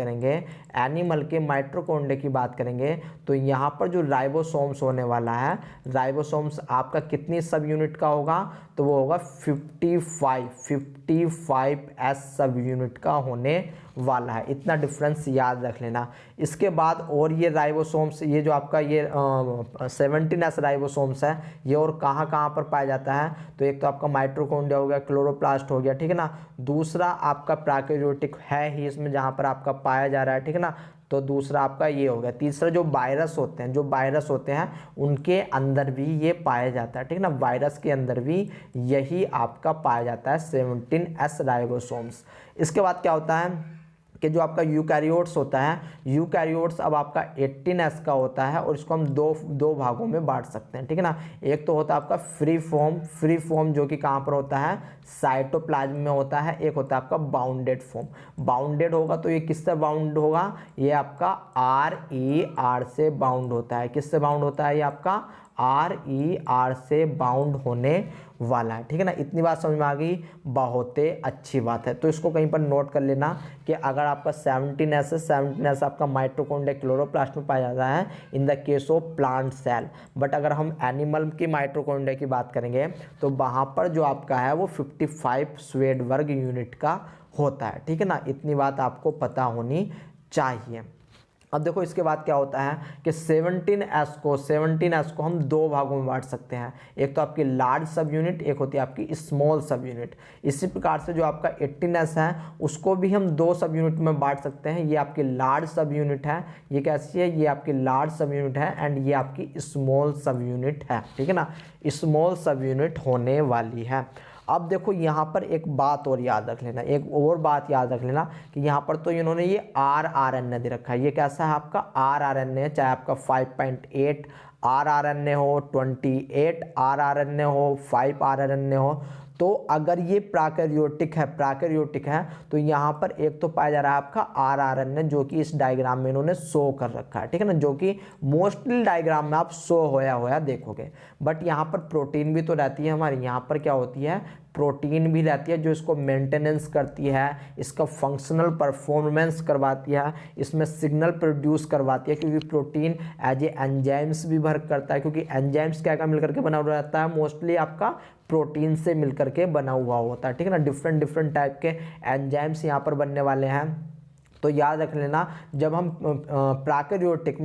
S1: करेंगे तो यहाँ पर जो राइबोसोम्स होने वाला है, राइबोसोम्स आपका कितनी सब यूनिट का होगा? तो वो होगा 55S सब यूनिट का होने वाला है। इतना डिफरेंस याद रख लेना। इसके बाद और ये राइबोसोम्स, ये जो आपका ये 17S राइबोसोम्स है, ये और कहाँ कहाँ पर पाया जाता है? तो एक तो आपका माइटोकॉन्ड्रिया हो गया, क्लोरोप्लास्ट हो गया, ठीक है ना। दूसरा आपका प्रोकैरियोटिक है ही इसमें जहाँ पर आपका पाया जा रहा है, ठीक है ना। तो दूसरा आपका ये हो गया। तीसरा जो वायरस होते हैं उनके अंदर भी ये पाया जाता है, ठीक है ना। वायरस के अंदर भी यही आपका पाया जाता है 17S राइबोसोम्स। इसके बाद क्या होता है कि जो आपका यूकैरियोट्स होता है, यूकैरियोट्स अब आपका 18S का होता है और इसको हम दो भागों में बांट सकते हैं, ठीक है ना। एक तो होता है आपका फ्री फॉर्म जो कि कहाँ पर होता है? साइटोप्लाज्म में होता है। एक होता है आपका बाउंडेड फॉर्म। बाउंडेड होगा तो ये किससे बाउंड होगा? ये आपका RER से बाउंड होता है। किससे बाउंड होता है? ये आपका RER से बाउंड होने वाला है, ठीक है ना। इतनी बात समझ में आ गई, बहुत अच्छी बात है। तो इसको कहीं पर नोट कर लेना कि अगर आपका 17S आपका माइटोकॉन्ड्रिया क्लोरोप्लास्ट में पाया जाता है in the case of plant cell. But अगर हम एनिमल की माइटोकॉन्ड्रिया की बात करेंगे तो वहाँ पर जो आपका है वो 55 स्वेड वर्ग यूनिट का होता है, ठीक है ना। इतनी बात आपको पता होनी चाहिए। अब देखो इसके बाद क्या होता है कि 17S को हम दो भागों में बांट सकते हैं। एक तो आपकी लार्ज सब यूनिट, एक होती है आपकी स्मॉल सब यूनिट। इसी प्रकार से जो आपका 18S है उसको भी हम दो सब यूनिट में बांट सकते हैं। ये आपकी लार्ज सब यूनिट है, ये कैसी है? ये आपकी लार्ज सब यूनिट है एंड ये आपकी स्मॉल सब यूनिट है, ठीक है ना। स्मॉल सब यूनिट होने वाली है। अब देखो यहाँ पर एक बात और याद रख लेना, कि यहाँ पर तो इन्होंने ये rRNA दे रखा है। ये कैसा है? आपका rRNA, चाहे आपका 5.8 rRNA हो, 28 rRNA हो, 5 rRNA हो। तो अगर ये प्रोकैरियोटिक है तो यहाँ पर एक तो पाया जा रहा है आपका rRNA जो कि इस डायग्राम में इन्होंने शो कर रखा है, ठीक है ना, जो कि मोस्टली डायग्राम में आप शो होया देखोगे। बट यहाँ पर प्रोटीन भी तो रहती है हमारी। यहाँ पर क्या होती है? प्रोटीन भी रहती है जो इसको मेंटेनेंस करती है, इसका फंक्शनल परफॉर्मेंस करवाती है, इसमें सिग्नल प्रोड्यूस करवाती है, क्योंकि प्रोटीन एज ए एंजाइम्स भी वर्क करता है। क्योंकि एंजाइम्स क्या मिलकर के बना हुआ रहता है? मोस्टली आपका प्रोटीन से मिलकर के बना हुआ होता है, ठीक है ना। डिफरेंट टाइप के एंजाइम्स यहाँ पर बनने वाले हैं। तो याद रख लेना, जब हम प्रोकैरियोटिक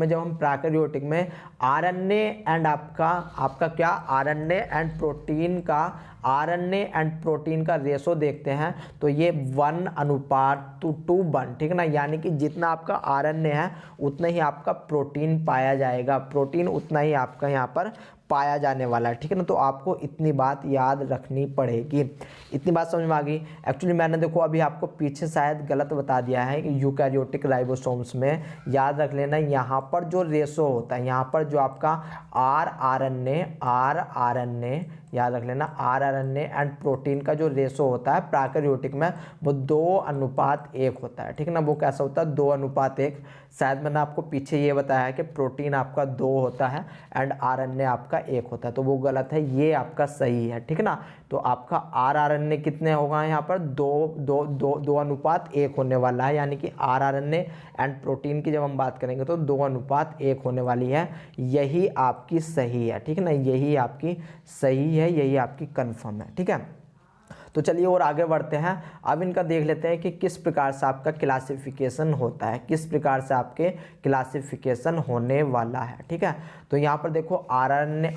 S1: में आरएनए एंड आपका क्या आरएनए एंड प्रोटीन का रेशो देखते हैं तो ये 1:2:1, ठीक है ना। यानी कि जितना आपका आरएनए है उतना ही आपका प्रोटीन पाया जाएगा, प्रोटीन उतना ही आपका यहाँ पर पाया जाने वाला है, ठीक है ना। तो आपको इतनी बात याद रखनी पड़ेगी। इतनी बात समझ में आ गई। एक्चुअली मैंने देखो अभी आपको पीछे शायद गलत बता दिया है कि यूकैरियोटिक राइबोसोम्स में याद रख लेना, यहाँ पर जो रेशो होता है, यहाँ पर जो आपका आरएनए याद रख लेना, आरएनए एंड प्रोटीन का जो रेशो होता है प्रोकैरियोटिक में वो 2:1 होता है, ठीक है ना। वो कैसा होता है? 2:1। शायद मैंने आपको पीछे ये बताया है कि प्रोटीन आपका 2 होता है एंड आरएनए आपका 1 होता है, तो वो गलत है, ये आपका सही है, ठीक है ना। तो आपका आरएनए कितने होगा यहाँ पर? 2:1 होने वाला है, यानी कि आरएनए एंड प्रोटीन की जब हम बात करेंगे तो 2:1 होने वाली है। यही आपकी सही है, ठीक है ना, यही आपकी सही है, यही आपकी कंफर्म है, ठीक है। तो चलिए और आगे बढ़ते हैं। अब इनका देख लेते हैं कि किस प्रकार से आपका क्लासिफिकेशन होता है, किस प्रकार से आपके क्लासिफिकेशन होने वाला है, ठीक है। तो यहाँ पर देखो आरएनए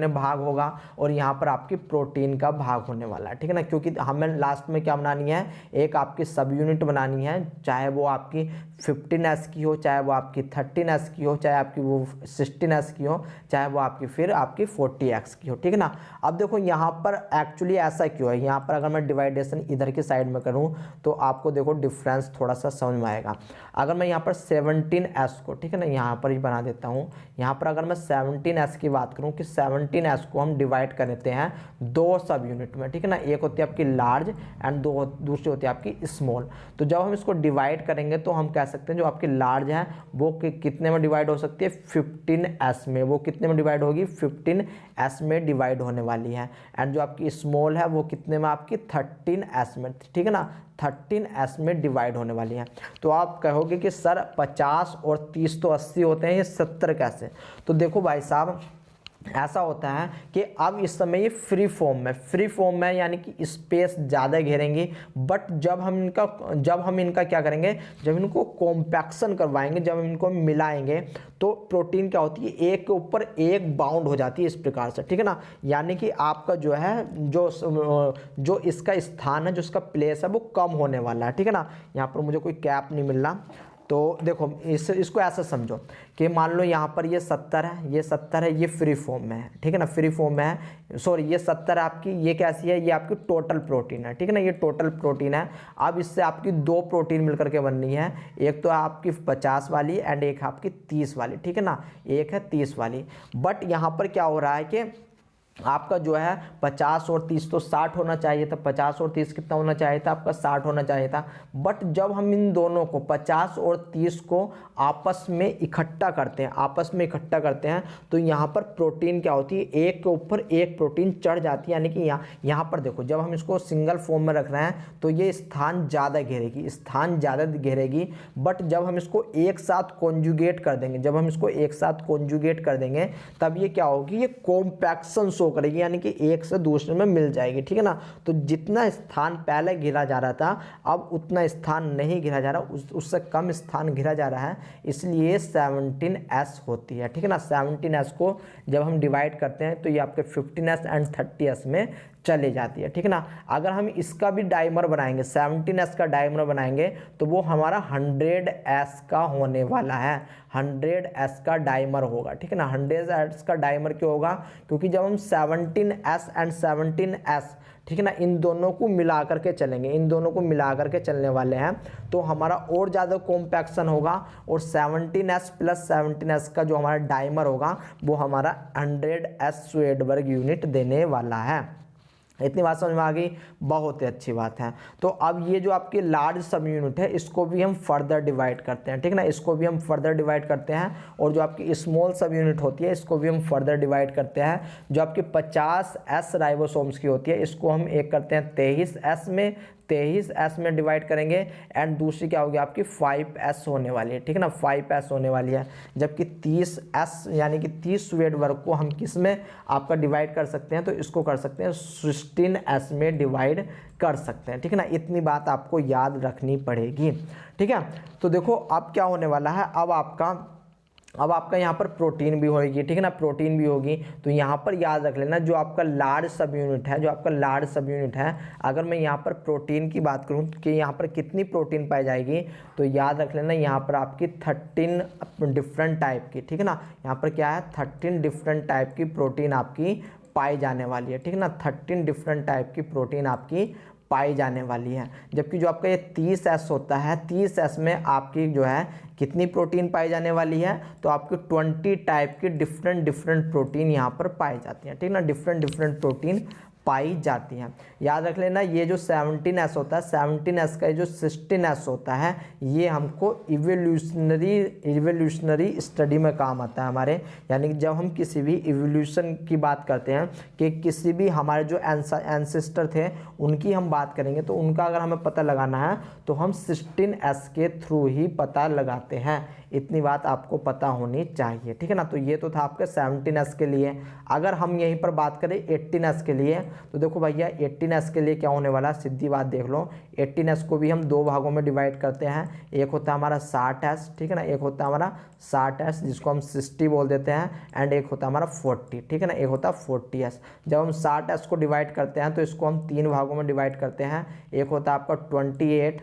S1: भाग होगा और यहाँ पर आपकी प्रोटीन का भाग होने वाला है, ठीक है ना। क्योंकि हमें लास्ट में क्या बनानी है? एक आपकी सब यूनिट बनानी है, चाहे वो आपकी 15S की हो, चाहे वो आपकी 13S की हो, चाहे आपकी वो 16S की हो, चाहे वो आपकी फिर आपकी 40X की हो, ठीक है ना। अब देखो यहाँ पर एक्चुअली एक्चुअली ऐसा क्यों है, यहाँ पर अगर मैं डिवाइडेशन इधर की साइड में करूँ तो आपको देखो डिफरेंस थोड़ा सा समझ में आएगा। अगर मैं यहाँ पर 17s को, ठीक है ना, यहाँ पर ही बना देता हूँ। यहाँ पर अगर मैं 17s की बात करूँ कि 17s को हम डिवाइड कर देते हैं दो सब यूनिट में, ठीक है ना, एक होती है आपकी लार्ज एंड दूसरी होती है आपकी स्मॉल। तो जब हम इसको डिवाइड करेंगे तो हम कह सकते हैं जो आपकी लार्ज है वो कितने में डिवाइड हो सकती है, 15s में। वो कितने में डिवाइड होगी, 15s में डिवाइड होने वाली है। एंड जो आपकी स्मॉल है वो कितने में, आपकी 13s में, ठीक है ना, 13s में डिवाइड होने वाली है। तो आप कहोगे कि सर 50 और 30 तो 80 होते हैं, ये 70 कैसे? तो देखो भाई साहब, ऐसा होता है कि अब इस समय ये फ्री फॉर्म में यानी कि स्पेस ज़्यादा घेरेंगी। बट जब हम इनका क्या करेंगे, जब इनको कॉम्पैक्शन करवाएंगे, जब हम इनको मिलाएंगे तो प्रोटीन क्या होती है, एक के ऊपर एक बाउंड हो जाती है इस प्रकार से, ठीक है ना। यानी कि आपका जो है जो इसका स्थान है, जो इसका प्लेस है वो कम होने वाला है, ठीक है ना। यहाँ पर मुझे कोई कैप नहीं मिल रहा, तो देखो इसको ऐसा समझो कि मान लो यहाँ पर ये 70 है, ये 70 है, ये फ्री फॉर्म में है, ठीक है ना, फ्री फॉर्म में है। सॉरी, ये 70 आपकी, ये कैसी है, ये आपकी टोटल प्रोटीन है, ठीक है ना, ये टोटल प्रोटीन है। अब इससे आपकी दो प्रोटीन मिलकर के बननी है, एक तो आपकी 50 वाली एंड एक आपकी 30 वाली, ठीक है ना, एक है 30 वाली। बट यहाँ पर क्या हो रहा है कि आपका जो है 50 और 30 तो 60 होना चाहिए था, 50 और 30 कितना होना चाहिए था, आपका 60 होना चाहिए था। बट जब हम इन दोनों को 50 और 30 को आपस में इकट्ठा करते हैं, तो यहाँ पर प्रोटीन क्या होती है, एक के ऊपर एक प्रोटीन चढ़ जाती है। यानी कि यहाँ पर देखो, जब हम इसको सिंगल फॉर्म में रख रहे हैं तो ये स्थान ज़्यादा घेरेगी, बट जब हम इसको एक साथ कॉन्जुगेट कर देंगे तब ये क्या होगी, ये कॉम्पैक्शन शो करेगी, यानी कि एक से दूसरे में मिल जाएगी, ठीक है ना। तो जितना स्थान पहले घिरा जा रहा था अब उतना स्थान नहीं घिरा जा रहा, उससे कम स्थान घिरा जा रहा है, इसलिए 17s होती है, ठीक है ना। 17s को जब हम डिवाइड करते हैं तो ये आपके 15s एंड 30s में चले जाती है, ठीक है ना। अगर हम इसका भी डायमर बनाएंगे, 17s का डायमर बनाएंगे तो वो हमारा 100s का होने वाला है, 100s का डायमर होगा, ठीक है ना। 100s का डायमर क्यों होगा, क्योंकि जब हम 17s एंड 17s, ठीक है ना, इन दोनों को मिला करके चलने वाले हैं तो हमारा और ज़्यादा कॉम्पैक्शन होगा, और 17s प्लस 17s का जो हमारा डायमर होगा वो हमारा 100s स्वेडबर्ग यूनिट देने वाला है। इतनी बात समझ में आ गई, बहुत ही अच्छी बात है। तो अब ये जो आपकी लार्ज सब यूनिट है इसको भी हम फर्दर डिवाइड करते हैं, ठीक है ना, इसको भी हम फर्दर डिवाइड करते हैं। और जो आपकी स्मॉल सब यूनिट होती है इसको भी हम फर्दर डिवाइड करते हैं। जो आपकी 50s राइबोसोम्स की होती है इसको हम एक करते हैं 23s में डिवाइड करेंगे, एंड दूसरी क्या होगी आपकी 5s होने वाली है, ठीक है ना, 5s होने वाली है। जबकि 30s यानी कि 30 स्वेडबर्ग को हम किस में आपका डिवाइड कर सकते हैं, तो इसको कर सकते हैं 16s में डिवाइड कर सकते हैं, ठीक है ना। इतनी बात आपको याद रखनी पड़ेगी, ठीक है। तो देखो अब क्या होने वाला है, अब आपका यहाँ पर प्रोटीन भी होगी, ठीक है ना, प्रोटीन भी होगी। तो यहाँ पर याद रख लेना जो आपका लार्ज सब यूनिट है, अगर मैं यहाँ पर प्रोटीन की बात करूँ कि यहाँ पर कितनी प्रोटीन पाई जाएगी, तो याद रख लेना यहाँ पर आपकी 13 डिफरेंट टाइप की, ठीक है ना, यहाँ पर क्या है 13 डिफरेंट टाइप की प्रोटीन आपकी पाई जाने वाली है, ठीक है ना, 13 डिफरेंट टाइप की प्रोटीन आपकी पाई जाने वाली है। जबकि जो आपका ये 30s होता है, 30s में आपकी जो है कितनी प्रोटीन पाई जाने वाली है, तो आपकी 20 टाइप की डिफरेंट प्रोटीन यहाँ पर पाई जाती हैं, ठीक है ना, डिफरेंट प्रोटीन पाई जाती हैं। याद रख लेना ये जो 17s होता है, 17s का जो 16s होता है, ये हमको इवोल्यूशनरी स्टडी में काम आता है हमारे। यानी कि जब हम किसी भी इवोल्यूशन की बात करते हैं कि किसी भी हमारे जो एंसेस्टर थे उनकी हम बात करेंगे, तो उनका अगर हमें पता लगाना है तो हम 16s के थ्रू ही पता लगाते हैं। इतनी बात आपको पता होनी चाहिए, ठीक है ना। तो ये तो था आपके 17s के लिए। अगर हम यहीं पर बात करें 18s के लिए, तो देखो भैया 18s के लिए क्या होने वाला, सीधी बात देख लो, 18s को भी हम दो भागों में डिवाइड करते हैं। एक होता है हमारा 60s, ठीक है ना, एक होता है हमारा 60s जिसको हम 60 बोल देते हैं, एंड एक होता है हमारा 40, ठीक है ना, एक होता है 40s। जब हम 60s को डिवाइड करते हैं तो इसको हम तीन भागों में डिवाइड करते हैं। एक होता है आपका 28,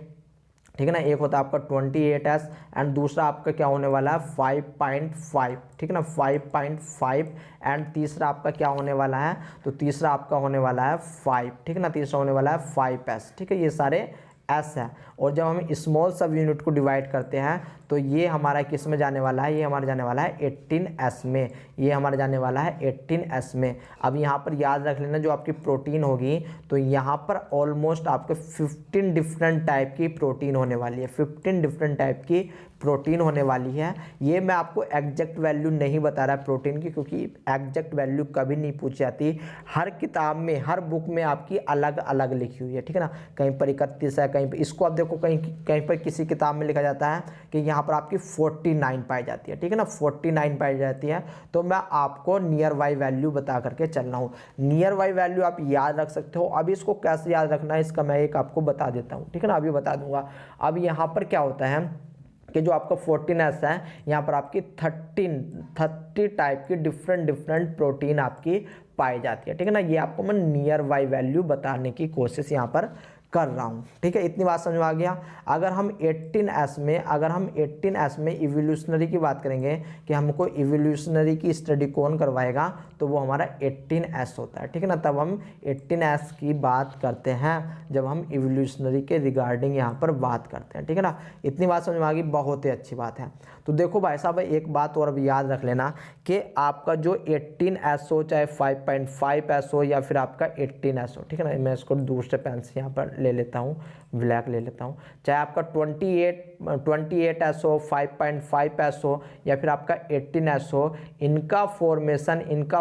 S1: ठीक है ना। एक होता है आपका 28S एंड दूसरा आपका क्या होने वाला है 5.5, ठीक है ना, 5.5 एंड तीसरा आपका क्या होने वाला है, तो तीसरा आपका होने वाला है 5, ठीक है ना, तीसरा होने वाला है 5S, ठीक है, ये सारे एस है। और जब हम स्मॉल सब यूनिट को डिवाइड करते हैं तो ये हमारा किस में जाने वाला है, ये हमारा जाने वाला है 18S में, ये हमारा जाने वाला है 18S में। अब यहाँ पर याद रख लेना जो आपकी प्रोटीन होगी तो यहाँ पर ऑलमोस्ट आपके 15 डिफरेंट टाइप की प्रोटीन होने वाली है, 15 डिफरेंट टाइप की प्रोटीन होने वाली है। ये मैं आपको एग्जैक्ट वैल्यू नहीं बता रहा प्रोटीन की, क्योंकि एग्जैक्ट वैल्यू कभी नहीं पूछी जाती, हर किताब में हर बुक में आपकी अलग अलग लिखी हुई है, ठीक है ना। कहीं पर 31 है, कहीं पर इसको आप देखो कहीं कहीं पर किसी किताब में लिखा जाता है कि यहाँ पर आपकी 49 पाई जाती है, ठीक है ना, 49 पाई जाती है। तो मैं आपको नियर बाई वैल्यू बता करके चल रहा हूँ। नियर बाई वैल्यू आप याद रख सकते हो। अब इसको कैसे याद रखना है इसका मैं एक आपको बता देता हूँ, ठीक है ना, अभी बता दूंगा। अब यहाँ पर क्या होता है कि जो आपका 14S है यहाँ पर आपकी 30 टाइप की डिफरेंट प्रोटीन आपकी पाई जाती है, ठीक है ना। ये आपको मैं नियर बाई वैल्यू बताने की कोशिश यहाँ पर कर रहा हूँ, ठीक है, इतनी बात समझ में आ गया। अगर हम 18S में इवोल्यूशनरी की बात करेंगे कि हमको इवोल्यूशनरी की स्टडी कौन करवाएगा, तो वो हमारा 18S होता है, ठीक है ना। तब हम 18S की बात करते हैं जब हम इवोल्यूशनरी के रिगार्डिंग यहाँ पर बात करते हैं, ठीक है ना। इतनी बात समझ में आ गई, बहुत ही अच्छी बात है। तो देखो भाई साहब एक बात और भी याद रख लेना कि आपका जो 18S हो, चाहे 5.5S हो या फिर आपका 18S हो, ठीक है ना। मैं इसको दूसरे पेन से यहाँ पर ले लेता हूँ, ब्लैक ले लेता हूँ। चाहे आपका 28S हो, 5.5S हो या फिर आपका 18S हो, इनका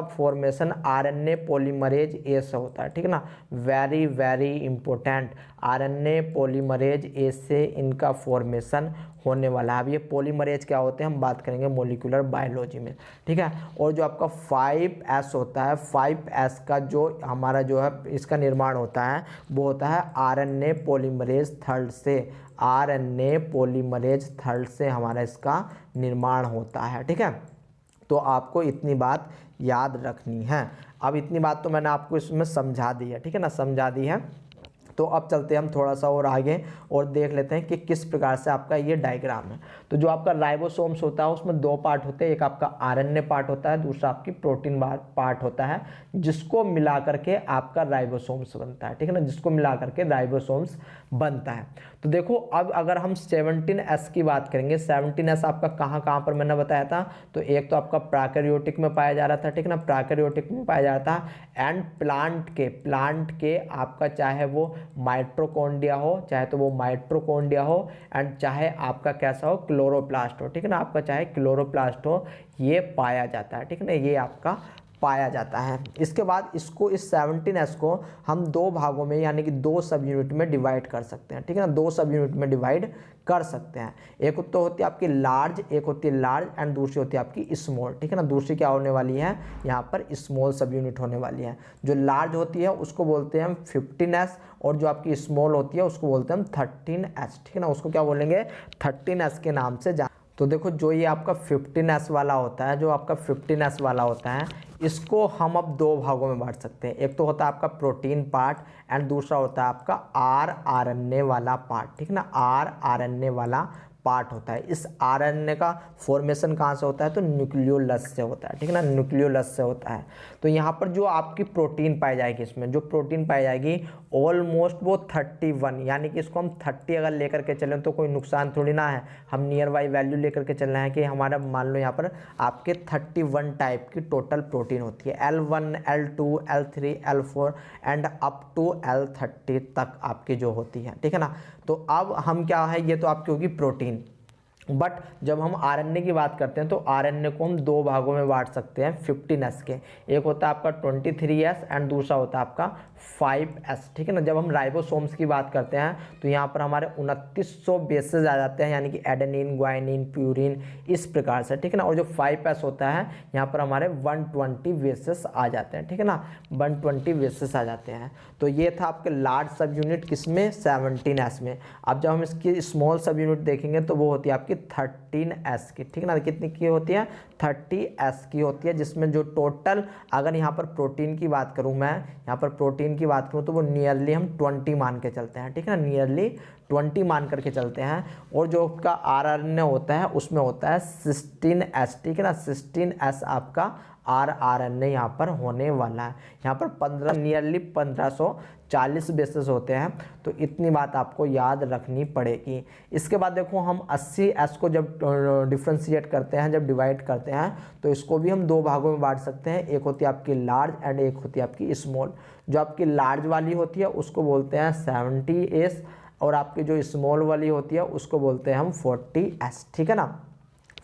S1: फॉर्मेशन RNA पॉलीमरेज ए से होता है, ठीक है ना। Very very important, RNA polymerase A से इनका फॉर्मेशन होने वाला है। अब ये पॉलीमरेज क्या होते हैं हम बात करेंगे मोलिकुलर बायोलॉजी में, ठीक है। और जो आपका 5S होता है, 5S का जो हमारा जो है इसका निर्माण होता है वो होता है RNA पॉलीमरेज थर्ड से, RNA पॉलीमरेज थर्ड से हमारा इसका निर्माण होता है, ठीक है। तो आपको इतनी बात याद रखनी है। अब इतनी बात तो मैंने आपको इसमें समझा दी है, ठीक है ना, समझा दी है। तो अब चलते हैं हम थोड़ा सा और आगे और देख लेते हैं कि किस प्रकार से आपका ये डायग्राम है। तो जो आपका राइबोसोम्स होता है उसमें दो पार्ट होते हैं, एक आपका आरएनए पार्ट होता है, दूसरा आपकी प्रोटीन पार्ट होता है, जिसको मिला करके आपका राइबोसोम्स बनता है, ठीक है ना, जिसको मिला करके राइबोसोम्स बनता है। तो देखो अब अगर हम 17S की बात करेंगे, 17S आपका कहाँ कहाँ पर मैंने बताया था, तो एक तो आपका प्रोकैरियोटिक में पाया जा रहा था, ठीक है ना, प्रोकैरियोटिक में पाया जा रहा था, एंड प्लांट के आपका चाहे वो माइटोकॉन्ड्रिया हो, चाहे तो वो माइटोकॉन्ड्रिया हो, एंड चाहे आपका कैसा हो क्लोरोप्लास्ट हो, ठीक है ना, आपका चाहे क्लोरोप्लास्ट हो, ये पाया जाता है, ठीक है ना, ये आपका पाया जाता है। इसके बाद इसको इस 17S को हम दो भागों में यानी कि दो सब यूनिट में डिवाइड कर सकते हैं, ठीक है ना, दो सब यूनिट में डिवाइड कर सकते हैं। एक तो होती है आपकी लार्ज, एक होती है लार्ज एंड दूसरी होती है आपकी स्मॉल, ठीक है ना। दूसरी क्या होने वाली है, यहाँ पर स्मॉल सब यूनिट होने वाली है। जो लार्ज होती है उसको बोलते हैं हम 15S और जो आपकी स्मॉल होती है उसको बोलते हैं हम 13S, ठीक है ना, उसको क्या बोलेंगे 13S के नाम से जान। तो देखो जो ये आपका 15S वाला होता है, जो आपका 15S वाला होता है, इसको हम अब दो भागों में बांट सकते हैं। एक तो होता है आपका प्रोटीन पार्ट एंड दूसरा होता है आपका RNA वाला पार्ट, ठीक है ना, RNA वाला पार्ट होता है। इस RNA का फॉर्मेशन कहाँ से होता है, तो न्यूक्लियोलस से होता है, ठीक है ना, न्यूक्लियोलस से होता है। तो यहाँ पर जो आपकी प्रोटीन पाई जाएगी, इसमें जो प्रोटीन पाई जाएगी ऑलमोस्ट वो 31, यानी कि इसको हम 30 अगर लेकर के चलें तो कोई नुकसान थोड़ी ना है। हम नियर बाई वैल्यू लेकर के चलना है कि हमारा मान लो यहाँ पर आपके 31 टाइप की टोटल प्रोटीन होती है, L1 L2 L3 L4 and up to L30 तक आपकी जो होती है, ठीक है ना। तो अब हम क्या है, ये तो आपकी होगी प्रोटीन, बट जब हम RNA की बात करते हैं तो RNA को हम दो भागों में बांट सकते हैं 15S के। एक होता है आपका 23S एंड दूसरा होता है आपका 5S, ठीक है ना। जब हम राइबोसोम्स की बात करते हैं तो यहाँ पर हमारे 2900 बेसेस आ जाते हैं, यानी कि एडेनिन, ग्वाइनिन, प्यूरिन, इस प्रकार से, ठीक है ना। और जो 5S होता है यहाँ पर हमारे 120 बेसेस आ जाते हैं, ठीक है ना, 120 बेसेस आ जाते हैं। तो ये था आपके लार्ज सब यूनिट किसमें, 17S में। अब जब हम इसकी स्मॉल सब यूनिट देखेंगे तो वो होती है आपकी 13s की, ठीक है ना। कितनी की होती है? 30s की होती है, जिसमें जो टोटल, अगर यहाँ पर प्रोटीन की बात करूँ मैं, यहाँ पर प्रोटीन की बात करूँ तो वो नियरली हम 20 मान के चलते हैं, ठीक है ना, नियरली 20 मान करके चलते हैं। और जो आपका RNA होता है उसमें होता है 16s, ठीक है ना, 16s आपका RNA यहाँ पर होने वाला है। यहाँ पर 15 नियरली 1540 बेसेस होते हैं, तो इतनी बात आपको याद रखनी पड़ेगी। इसके बाद देखो हम 80s को जब डिफ्रेंशिएट करते हैं, जब डिवाइड करते हैं, तो इसको भी हम दो भागों में बांट सकते हैं। एक होती है आपकी लार्ज एंड एक होती है आपकी स्मॉल। जो आपकी लार्ज वाली होती है उसको बोलते हैं 70s, और आपकी जो स्मॉल वाली होती है उसको बोलते हैं हम 40s, ठीक है ना,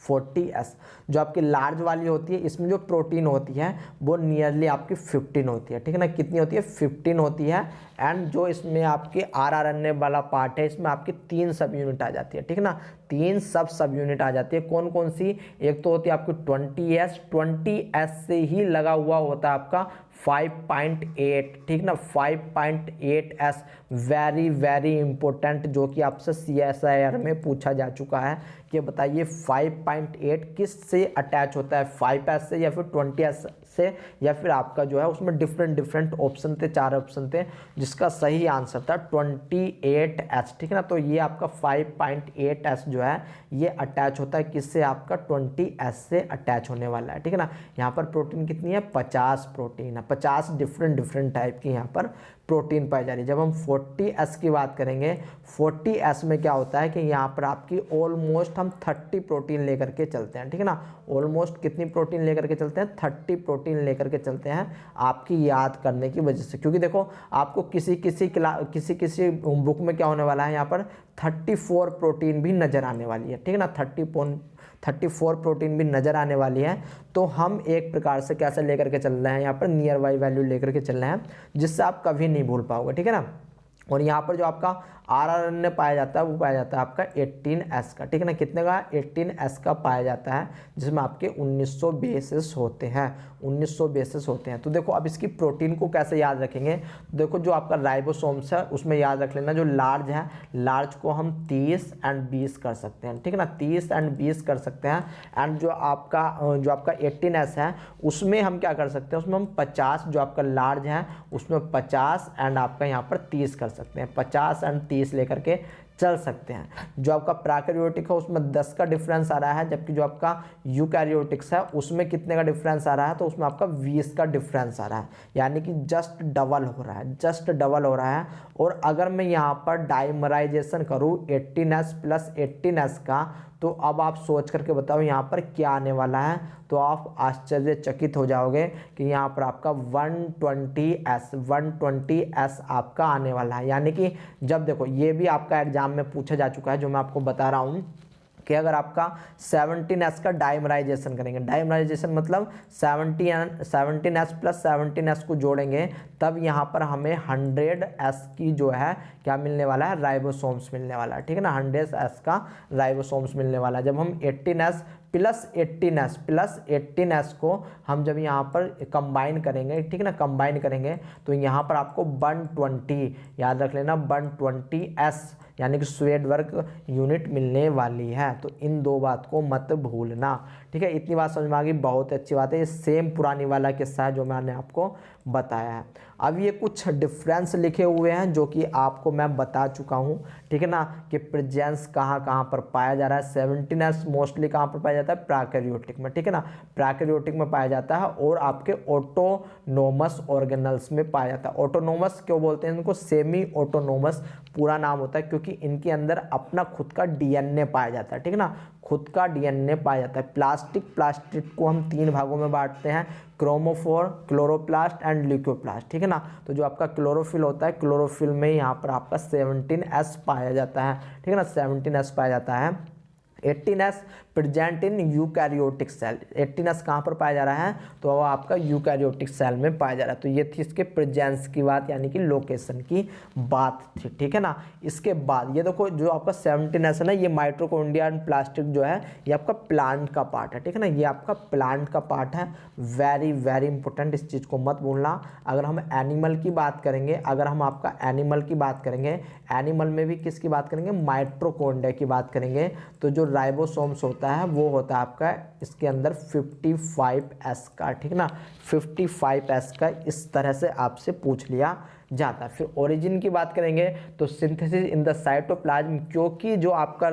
S1: 40s। जो आपकी लार्ज वाली होती है इसमें जो प्रोटीन होती है वो नियरली आपकी 15 होती है, ठीक है ना। कितनी होती है? 15 होती है। एंड जो इसमें आपकी RNA वाला पार्ट है इसमें आपकी 3 सब यूनिट आ जाती है, ठीक है ना, 3 सब यूनिट आ जाती है। कौन कौन सी? एक तो होती है आपकी 20s, 20s से ही लगा हुआ होता है आपका 5.8, ठीक ना, 5.8s, वेरी वेरी इंपॉर्टेंट, जो कि आपसे CSIR में पूछा जा चुका है कि बताइए 5.8 किस से अटैच होता है, 5s से या फिर 20s से, या फिर आपका जो है उसमें डिफरेंट ऑप्शन थे, 4 ऑप्शन थे, जिसका सही आंसर था 28s, ठीक है ना। तो ये आपका 5.8s जो है ये अटैच होता है किससे? आपका 20s से अटैच होने वाला है, ठीक है ना। यहाँ पर प्रोटीन कितनी है? 50 प्रोटीन है, 50 डिफरेंट टाइप की यहाँ पर प्रोटीन पाई जा रही है। जब हम 40s की बात करेंगे, 40s में क्या होता है कि यहाँ पर आपकी ऑलमोस्ट हम 30 प्रोटीन लेकर के चलते हैं, ठीक है ना। ऑलमोस्ट कितनी प्रोटीन लेकर के चलते हैं? 30 प्रोटीन लेकर के चलते हैं, आपकी याद करने की वजह से। क्योंकि देखो आपको किसी बुक में क्या होने वाला है, यहाँ पर 34 प्रोटीन भी नजर आने वाली है, ठीक है ना, 34 प्रोटीन भी नजर आने वाली है। तो हम एक प्रकार से कैसे लेकर के चल रहे हैं, यहाँ पर नियर बाई वैल्यू लेकर के चल रहे हैं, जिससे आप कभी नहीं भूल पाओगे, ठीक है ना। और यहाँ पर जो आपका RNA पाया जाता है वो पाया जाता है आपका 18s का, ठीक है ना। कितने का? 18s का पाया जाता है, जिसमें आपके 1900 बेसेस होते हैं, 1900 बेसेस होते हैं। तो देखो अब इसकी प्रोटीन को कैसे याद रखेंगे, तो देखो जो आपका राइबोसोम्स है उसमें याद रख लेना, जो लार्ज है, लार्ज को हम 30 एंड 20 कर सकते हैं, ठीक है ना, 30 एंड 20 कर सकते हैं। एंड जो आपका 18s है उसमें हम क्या कर सकते हैं, उसमें हम 50, जो आपका लार्ज है उसमें 50 एंड आपका यहाँ पर 30 कर सकते हैं, 50 एंड 30 लेकर के चल सकते हैं। जो आपका प्रोकैरियोटिक है उसमें 10 का डिफरेंस आ रहा है, जबकि जो आपका यूकैरियोटिक्स है उसमें कितने का डिफरेंस आ रहा है, तो उसमें आपका 20 का डिफरेंस आ रहा है, यानी कि जस्ट डबल हो रहा है, जस्ट डबल हो रहा है। और अगर मैं यहाँ पर डाइमराइजेशन करूँ 18s प्लस 18s का, तो अब आप सोच करके बताओ यहाँ पर क्या आने वाला है, तो आप आश्चर्यचकित हो जाओगे कि यहाँ पर आपका 120s आपका आने वाला है। यानी कि जब देखो ये भी आपका एग्जाम में पूछा जा चुका है, जो मैं आपको बता रहा हूँ कि अगर आपका 17s का डाइमराइजेशन करेंगे, डाइमराइजेशन मतलब 17s प्लस 17s को जोड़ेंगे, तब यहाँ पर हमें 100s की जो है क्या मिलने वाला है, राइबोसोम्स मिलने वाला है, ठीक है ना, 100s का राइबोसोम्स मिलने वाला है। जब हम 18s प्लस 18s को हम जब यहाँ पर कंबाइन करेंगे, ठीक है ना, कंबाइन करेंगे, तो यहाँ पर आपको 120, याद रख लेना, 120s यानी कि स्वेडवर्ग यूनिट मिलने वाली है। तो इन दो बात को मत भूलना, ठीक है। इतनी बात समझ में आ गई, बहुत अच्छी बात है। ये सेम पुरानी वाला किस्सा है जो मैंने आपको बताया है। अब ये कुछ डिफरेंस लिखे हुए हैं जो कि आपको मैं बता चुका हूँ, ठीक है ना, कि प्रेजेंस कहाँ पर पाया जा रहा है। 17s मोस्टली कहाँ पर पाया जाता है? प्रोकैरियोटिक में, ठीक है ना, प्रोकैरियोटिक में पाया जाता है, और आपके ऑटोनोमस ऑर्गेनल्स में पाया जाता है। ऑटोनोमस क्यों बोलते हैं इनको? सेमी ऑटोनोमस पूरा नाम होता है, क्योंकि इनके अंदर अपना खुद का DNA पाया जाता है, ठीक है ना, खुद का DNA पाया जाता है। प्लास्टिक को हम 3 भागों में बांटते हैं, क्रोमोफोर, क्लोरोप्लास्ट एंड ल्यूकोप्लास्ट, ठीक है ना। तो जो आपका क्लोरोफिल होता है, क्लोरोफिल में यहाँ पर आपका 17s पाया जाता है, ठीक है ना, 17s पाया जाता है। 18s present in eukaryotic cell, 18s कहाँ पर पाया जा रहा है, तो वो आपका यूकैरियोटिक सेल में पाया जा रहा है। तो ये थी इसके प्रेजेंस की बात, यानी कि लोकेशन की बात थी, ठीक है ना। इसके बाद ये देखो जो आपका 17s है ना, ये माइटोकॉन्ड्रिया एंड प्लास्टिक जो है ये आपका प्लांट का पार्ट है, ठीक है ना, ये आपका प्लांट का पार्ट है। वेरी वेरी इंपॉर्टेंट, इस चीज़ को मत भूलना। अगर हम एनिमल की बात करेंगे, अगर हम आपका एनिमल की बात करेंगे, एनिमल में भी किसकी बात करेंगे? माइटोकॉन्ड्रिया की बात करेंगे। तो जो राइबोसोम्स होता है वो होता है आपका इसके अंदर 55S का, ठीक ना, 55S का इस तरह से आपसे पूछ लिया जाता है। फिर ओरिजिन की बात करेंगे तो सिंथेसिस इन द साइटोप्लाज्म, क्योंकि जो आपका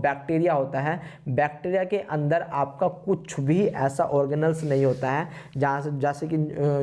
S1: बैक्टीरिया होता है, बैक्टीरिया के अंदर आपका कुछ भी ऐसा ऑर्गेनल्स नहीं होता है जहाँ से, जैसे कि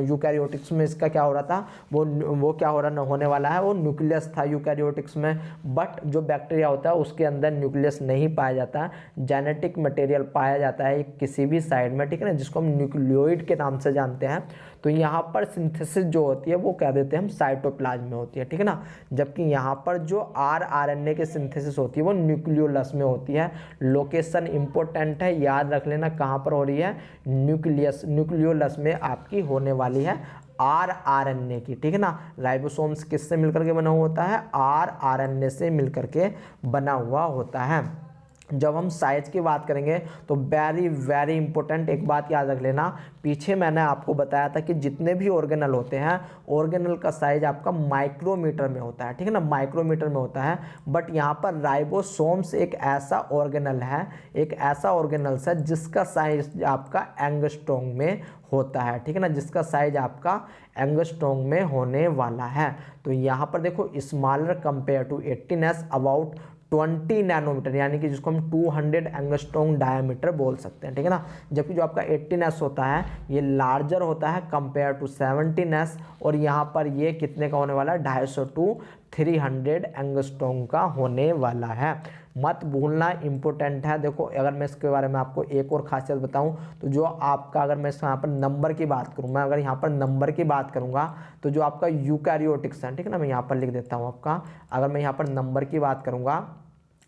S1: यूकैरियोटिक्स में इसका क्या हो रहा था, वो क्या हो रहा होने वाला है, वो न्यूक्लियस था यूकैरियोटिक्स में, बट जो बैक्टीरिया होता है उसके अंदर न्यूक्लियस नहीं पाया जाता, जेनेटिक मटेरियल पाया जाता है किसी भी साइड में, ठीक है ना, जिसको हम न्यूक्लियोइड के नाम से जानते हैं। तो यहाँ पर सिंथेसिस जो होती है वो कह देते हैं हम साइटोप्लाज्म में होती है, ठीक है ना, जबकि यहाँ पर जो आरएनए के सिंथेसिस होती है वो न्यूक्लियोलस में होती है। लोकेशन इंपॉर्टेंट है, याद रख लेना कहाँ पर हो रही है, न्यूक्लियोलस में आपकी होने वाली है आरएनए की, ठीक है ना। राइबोसोम्स किससे मिलकर के बना हुआ होता है, आरएनए से मिलकर के बना हुआ होता है। जब हम साइज की बात करेंगे तो वेरी वेरी इंपॉर्टेंट एक बात याद रख लेना, पीछे मैंने आपको बताया था कि जितने भी ऑर्गेनल होते हैं, ऑर्गेनल का साइज आपका माइक्रोमीटर में होता है, ठीक है ना, माइक्रोमीटर में होता है। बट यहाँ पर राइबोसोम्स एक ऐसा ऑर्गेनल है, एक ऐसा ऑर्गेनल्स है जिसका साइज आपका एंगस्ट्रॉम में होता है, ठीक है ना, जिसका साइज आपका एंगस्ट्रॉम में होने वाला है। तो यहाँ पर देखो smaller compare to 18S about 20 nanometre, यानी कि जिसको हम 200 एंगस्ट्रॉम डायमीटर बोल सकते हैं, ठीक है ना। जबकि जो आपका 18S होता है ये लार्जर होता है कंपेयर टू 17S, और यहाँ पर ये कितने का होने वाला है, 250 टू 300 एंगस्ट्रॉम का होने वाला है। मत भूलना, इंपॉर्टेंट है। देखो अगर मैं इसके बारे में आपको एक और खासियत बताऊं तो जो आपका, अगर मैं यहाँ पर नंबर की बात करूं, मैं अगर यहाँ पर नंबर की बात करूंगा तो जो आपका यूकैरियोटिक्स है, ठीक है ना, मैं यहाँ पर लिख देता हूँ आपका, अगर मैं यहाँ पर नंबर की बात करूंगा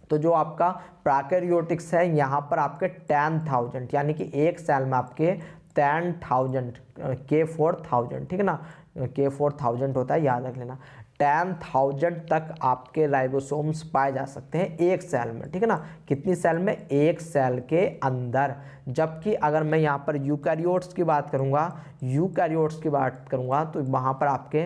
S1: तो जो आपका प्रोकैरियोटिक्स है यहाँ पर आपके 10,000, यानी कि एक सेल में आपके 10,000 K4000, ठीक है ना, K4000 होता है, याद रख लेना। 10,000 तक आपके राइबोसोम्स पाए जा सकते हैं एक सेल में, ठीक है ना, कितनी सेल में, एक सेल के अंदर। जबकि अगर मैं यहाँ पर यूकैरियोट्स की बात करूँगा तो वहाँ पर आपके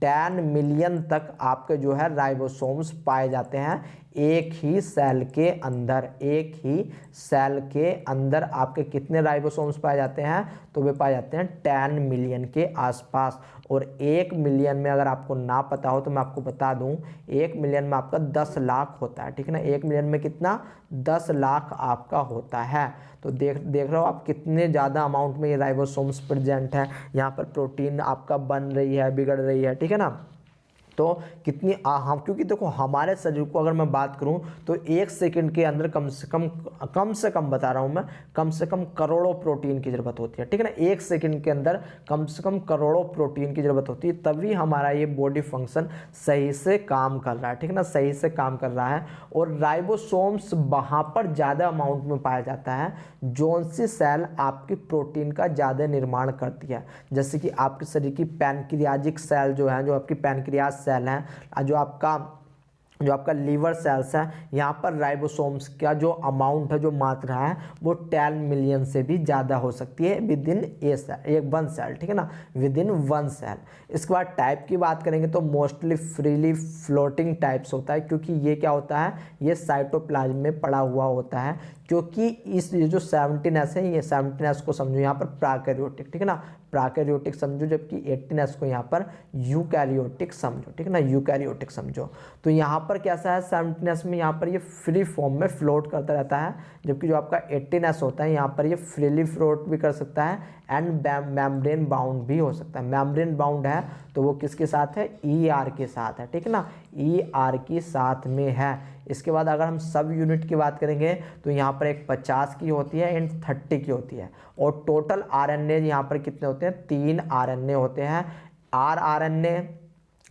S1: 10 मिलियन तक आपके जो है राइबोसोम्स पाए जाते हैं एक ही सेल के अंदर। एक ही सेल के अंदर आपके कितने राइबोसोम्स पाए जाते हैं, तो वे पाए जाते हैं 10 मिलियन के आसपास। और 1 मिलियन में अगर आपको ना पता हो तो मैं आपको बता दूं, 1 मिलियन में आपका 10 लाख होता है, ठीक है ना, 1 मिलियन में कितना, 10 लाख आपका होता है। तो देख रहे हो आप कितने ज़्यादा अमाउंट में ये राइबोसोम्स प्रेजेंट है, यहाँ पर प्रोटीन आपका बन रही है, बिगड़ रही है, ठीक है ना। तो कितनी हम, क्योंकि देखो हमारे शरीर को अगर मैं बात करूं तो 1 सेकंड के अंदर कम से कम बता रहा हूं मैं, कम से कम करोड़ों प्रोटीन की ज़रूरत होती है, ठीक है ना। 1 सेकंड के अंदर कम से कम करोड़ों प्रोटीन की ज़रूरत होती है, तभी हमारा ये बॉडी फंक्शन सही से काम कर रहा है, ठीक है ना, सही से काम कर रहा है। और राइबोसोम्स वहाँ पर ज़्यादा अमाउंट में पाया जाता है जौन सी सेल आपकी प्रोटीन का ज़्यादा निर्माण करती है, जैसे कि आपके शरीर की पैनक्रियाजिक सेल जो है, जो आपकी पैनक्रियाज सेल है, जो आपका लीवर सेल्स है, यहाँ पर राइबोसोम्स का जो अमाउंट है, जो मात्रा है, वो 10 मिलियन से भी ज़्यादा हो सकती है विद इन वन सेल, ठीक है ना, विद इन वन सेल। इसके बाद टाइप की बात करेंगे तो मोस्टली फ्रीली फ्लोटिंग टाइप्स होता है, क्योंकि ये क्या होता है, ये साइटोप्लाज्म में पड़ा हुआ होता है। क्योंकि ये जो 17S है, ये 17S को समझो यहाँ पर प्रोकैरियोटिक, ठीक है ना, प्रोकैरियोटिक समझो, जबकि 18S को यहाँ पर यूकैरियोटिक समझो, ठीक है ना, यूकैरियोटिक समझो। तो यहाँ पर कैसा है, 17S में यहाँ पर ये फ्री फॉर्म में फ्लोट करता रहता है, जबकि जो आपका 18S होता है यहाँ पर ये फ्रीली फ्लोट भी कर सकता है एंड मेम्ब्रेन बाउंड भी हो सकता है। मेम्ब्रेन बाउंड है तो वो किसके साथ है, ER के साथ है, ठीक है ना, ER के साथ में है। इसके बाद अगर हम सब यूनिट की बात करेंगे तो यहाँ पर एक 50 की होती है एंड 30 की होती है। और टोटल RNA यहाँ पर कितने होते हैं, 3 RNA होते हैं, rRNA,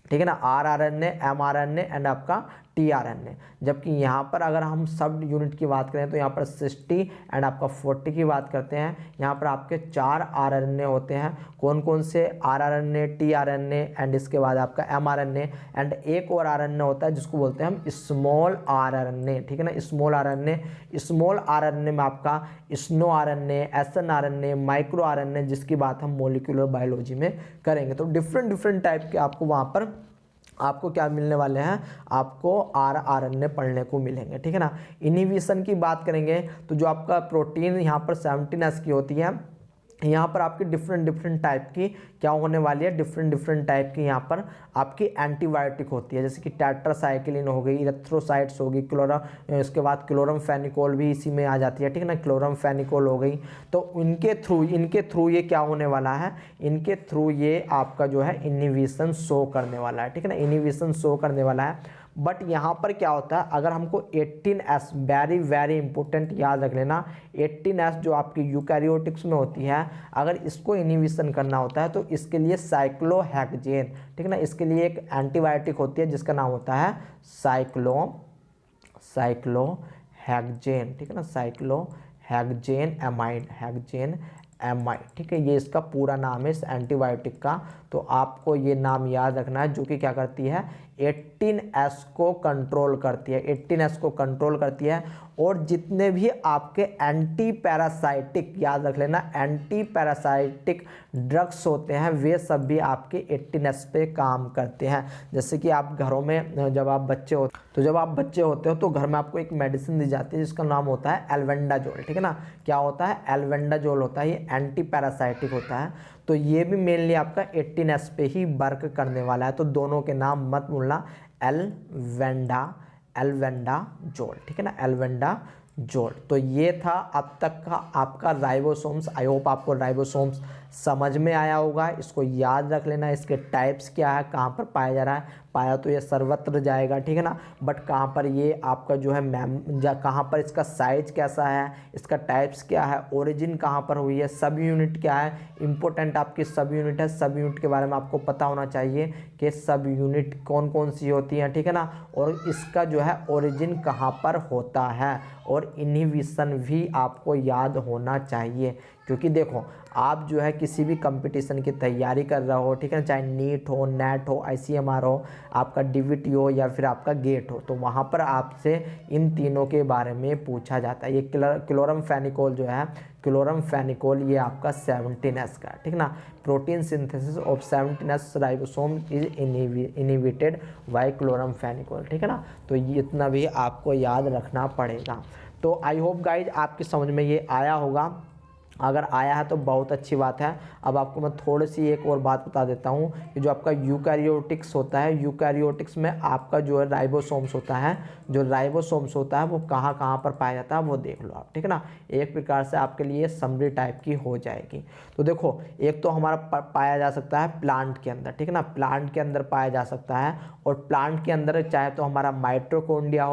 S1: ठीक है ना, rRNA, mRNA एंड आपका tRNA। जबकि यहाँ पर अगर हम सब यूनिट की बात करें तो यहाँ पर 60 एंड आपका 40 की बात करते हैं। यहाँ पर आपके 4 RNA होते हैं, कौन कौन से, rRNA, tRNA एंड इसके बाद आपका mRNA एंड एक और RNA होता है जिसको बोलते हैं हम स्मॉल RNA, ठीक है ना, स्मॉल RNA। स्मॉल RNA में आपका snow RNA, snRNA, micro RNA, जिसकी बात हम मोलिकुलर बायोलॉजी में करेंगे। तो डिफरेंट टाइप के आपको वहाँ पर आपको क्या मिलने वाले हैं, आपको आरएनए पढ़ने को मिलेंगे, ठीक है ना। इनहिबिशन की बात करेंगे तो जो आपका प्रोटीन यहाँ पर 17S की होती है, यहाँ पर आपकी डिफरेंट टाइप की क्या होने वाली है, डिफरेंट टाइप की यहाँ पर आपकी एंटीबायोटिक होती है, जैसे कि टेट्रासाइक्लिन हो गई, इरेथ्रोसाइट्स होगी, इसके बाद क्लोरमफेनिकोल भी इसी में आ जाती है, ठीक है ना, क्लोरमफेनिकोल हो गई। तो इनके थ्रू ये क्या होने वाला है, इनके थ्रू ये आपका जो है इनहिबिशन शो करने वाला है, ठीक है ना, इनहिबिशन शो करने वाला है। बट यहाँ पर क्या होता है, अगर हमको 18S वेरी इंपॉर्टेंट याद रख लेना, 18S जो आपकी यूकैरियोटिक्स में होती है, अगर इसको इनहिबिशन करना होता है तो इसके लिए साइक्लोहेक्सेन, ठीक है ना, इसके लिए एक एंटीबायोटिक होती है जिसका नाम होता है साइक्लोहेक्सेन, ठीक है ना, साइक्लोहेक्सेन एमाइड, ठीक है, ये इसका पूरा नाम है इस एंटीबायोटिक का। तो आपको ये नाम याद रखना है, जो कि क्या करती है, 18S को कंट्रोल करती है, 18S को कंट्रोल करती है। और जितने भी आपके एंटी पैरासाइटिक, याद रख लेना, एंटी पैरासाइटिक ड्रग्स होते हैं वे सब भी आपके 18S पे काम करते हैं। जैसे कि आप घरों में जब आप बच्चे होते हो तो घर में आपको एक मेडिसिन दी जाती है जिसका नाम होता है एल्बेंडाजोल, ठीक है ना, क्या होता है, एल्बेंडाजोल होता है, ये एंटी पैरासाइटिक होता है। तो ये भी मेनली आपका 18S पे ही वर्क करने वाला है। तो दोनों के नाम मत भूलना, एल्बेंडाजोल, ठीक है ना, एल्बेंडाजोल। तो ये था अब तक का आपका राइबोसोम्स। आई होप आपको राइबोसोम्स समझ में आया होगा। इसको याद रख लेना, इसके टाइप्स क्या है, कहाँ पर पाया जा रहा है, पाया तो ये सर्वत्र जाएगा, ठीक है ना, बट कहाँ पर ये आपका जो है कहाँ पर इसका साइज कैसा है, इसका टाइप्स क्या है, ओरिजिन कहाँ पर हुई है, सब यूनिट क्या है, इंपॉर्टेंट आपकी सब यूनिट है, सब यूनिट के बारे में आपको पता होना चाहिए कि सब यूनिट कौन कौन सी होती हैं, ठीक है ना, और इसका जो है ओरिजिन कहाँ पर होता है, और इनहिबिशन भी आपको याद होना चाहिए। क्योंकि देखो आप जो है किसी भी कंपटीशन की तैयारी कर रहे हो, ठीक है ना, चाहे नीट हो, नेट हो, ICMR हो, आपका DVT हो या फिर आपका गेट हो, तो वहाँ पर आपसे इन तीनों के बारे में पूछा जाता है। ये क्लोरमफेनिकोल जो है, क्लोरमफेनिकोल ये आपका 17S का, ठीक ना, protein synthesis of 17S ribosome is inhibited by chloramphenicol, ठीक है ना। तो ये इतना भी आपको याद रखना पड़ेगा। तो आई होप गाइज आपकी समझ में ये आया होगा। अगर आया है तो बहुत अच्छी बात है। अब आपको मैं थोड़ी सी एक और बात बता देता हूँ कि जो आपका यूकैरियोटिक्स होता है, यूकैरियोटिक्स में आपका जो है राइबोसोम्स होता है, जो राइबोसोम्स होता है वो कहाँ कहाँ पर पाया जाता है वो देख लो आप, ठीक है ना। एक प्रकार से आपके लिए समरी टाइप की हो जाएगी। तो देखो एक तो हमारा पाया जा सकता है प्लांट के अंदर, ठीक है ना, प्लांट के अंदर पाया जा सकता है। और प्लांट के अंदर चाहे तो हमारा माइटोकॉन्ड्रिया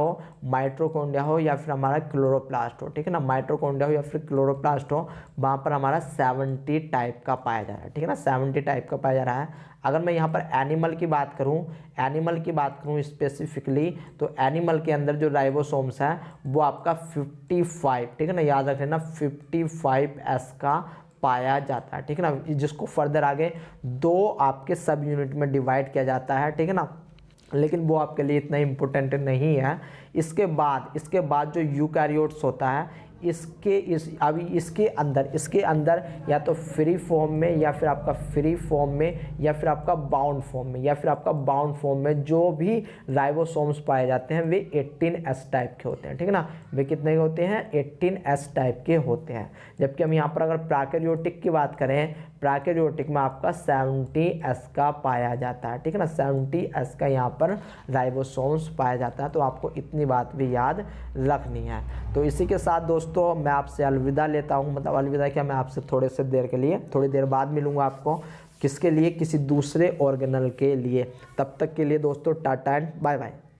S1: हो या फिर हमारा क्लोरोप्लास्ट हो, ठीक है ना, माइटोकॉन्ड्रिया हो या फिर क्लोरोप्लास्ट हो, वहाँ पर हमारा 70 टाइप का पाया जा रहा है, ठीक है ना, 70 टाइप का पाया जा रहा है। अगर मैं यहाँ पर एनिमल की बात करूँ स्पेसिफिकली, तो एनिमल के अंदर जो राइबोसोम्स है वो आपका 55, ठीक है ना, याद रख लेना 55S का पाया जाता है, ठीक है ना, जिसको फर्दर आगे 2 आपके सब यूनिट में डिवाइड किया जाता है, ठीक है ना, लेकिन वो आपके लिए इतना इम्पोर्टेंट नहीं है। इसके बाद जो यूकैरियोट्स होता है, इसके अंदर या तो फ्री फॉर्म में या फिर आपका फ्री फॉर्म में या फिर आपका बाउंड फॉर्म में जो भी राइबोसोम्स पाए जाते हैं वे 18S टाइप के होते हैं, ठीक है ना, वे कितने के होते हैं, 18S टाइप के होते हैं। जबकि हम यहाँ पर अगर प्रोकैरियोटिक की बात करें, प्रोकैरियोटिक में आपका 70S का पाया जाता है, ठीक है ना, 70S का यहाँ पर राइबोसोम्स पाया जाता है। तो आपको इतनी बात भी याद रखनी है। तो इसी के साथ दोस्तों मैं आपसे अलविदा लेता हूँ, मतलब अलविदा क्या, मैं आपसे थोड़ी देर बाद मिलूँगा आपको, किसके लिए, किसी दूसरे ऑर्गेनल के लिए। तब तक के लिए दोस्तों टाटा एंड बाय बाय।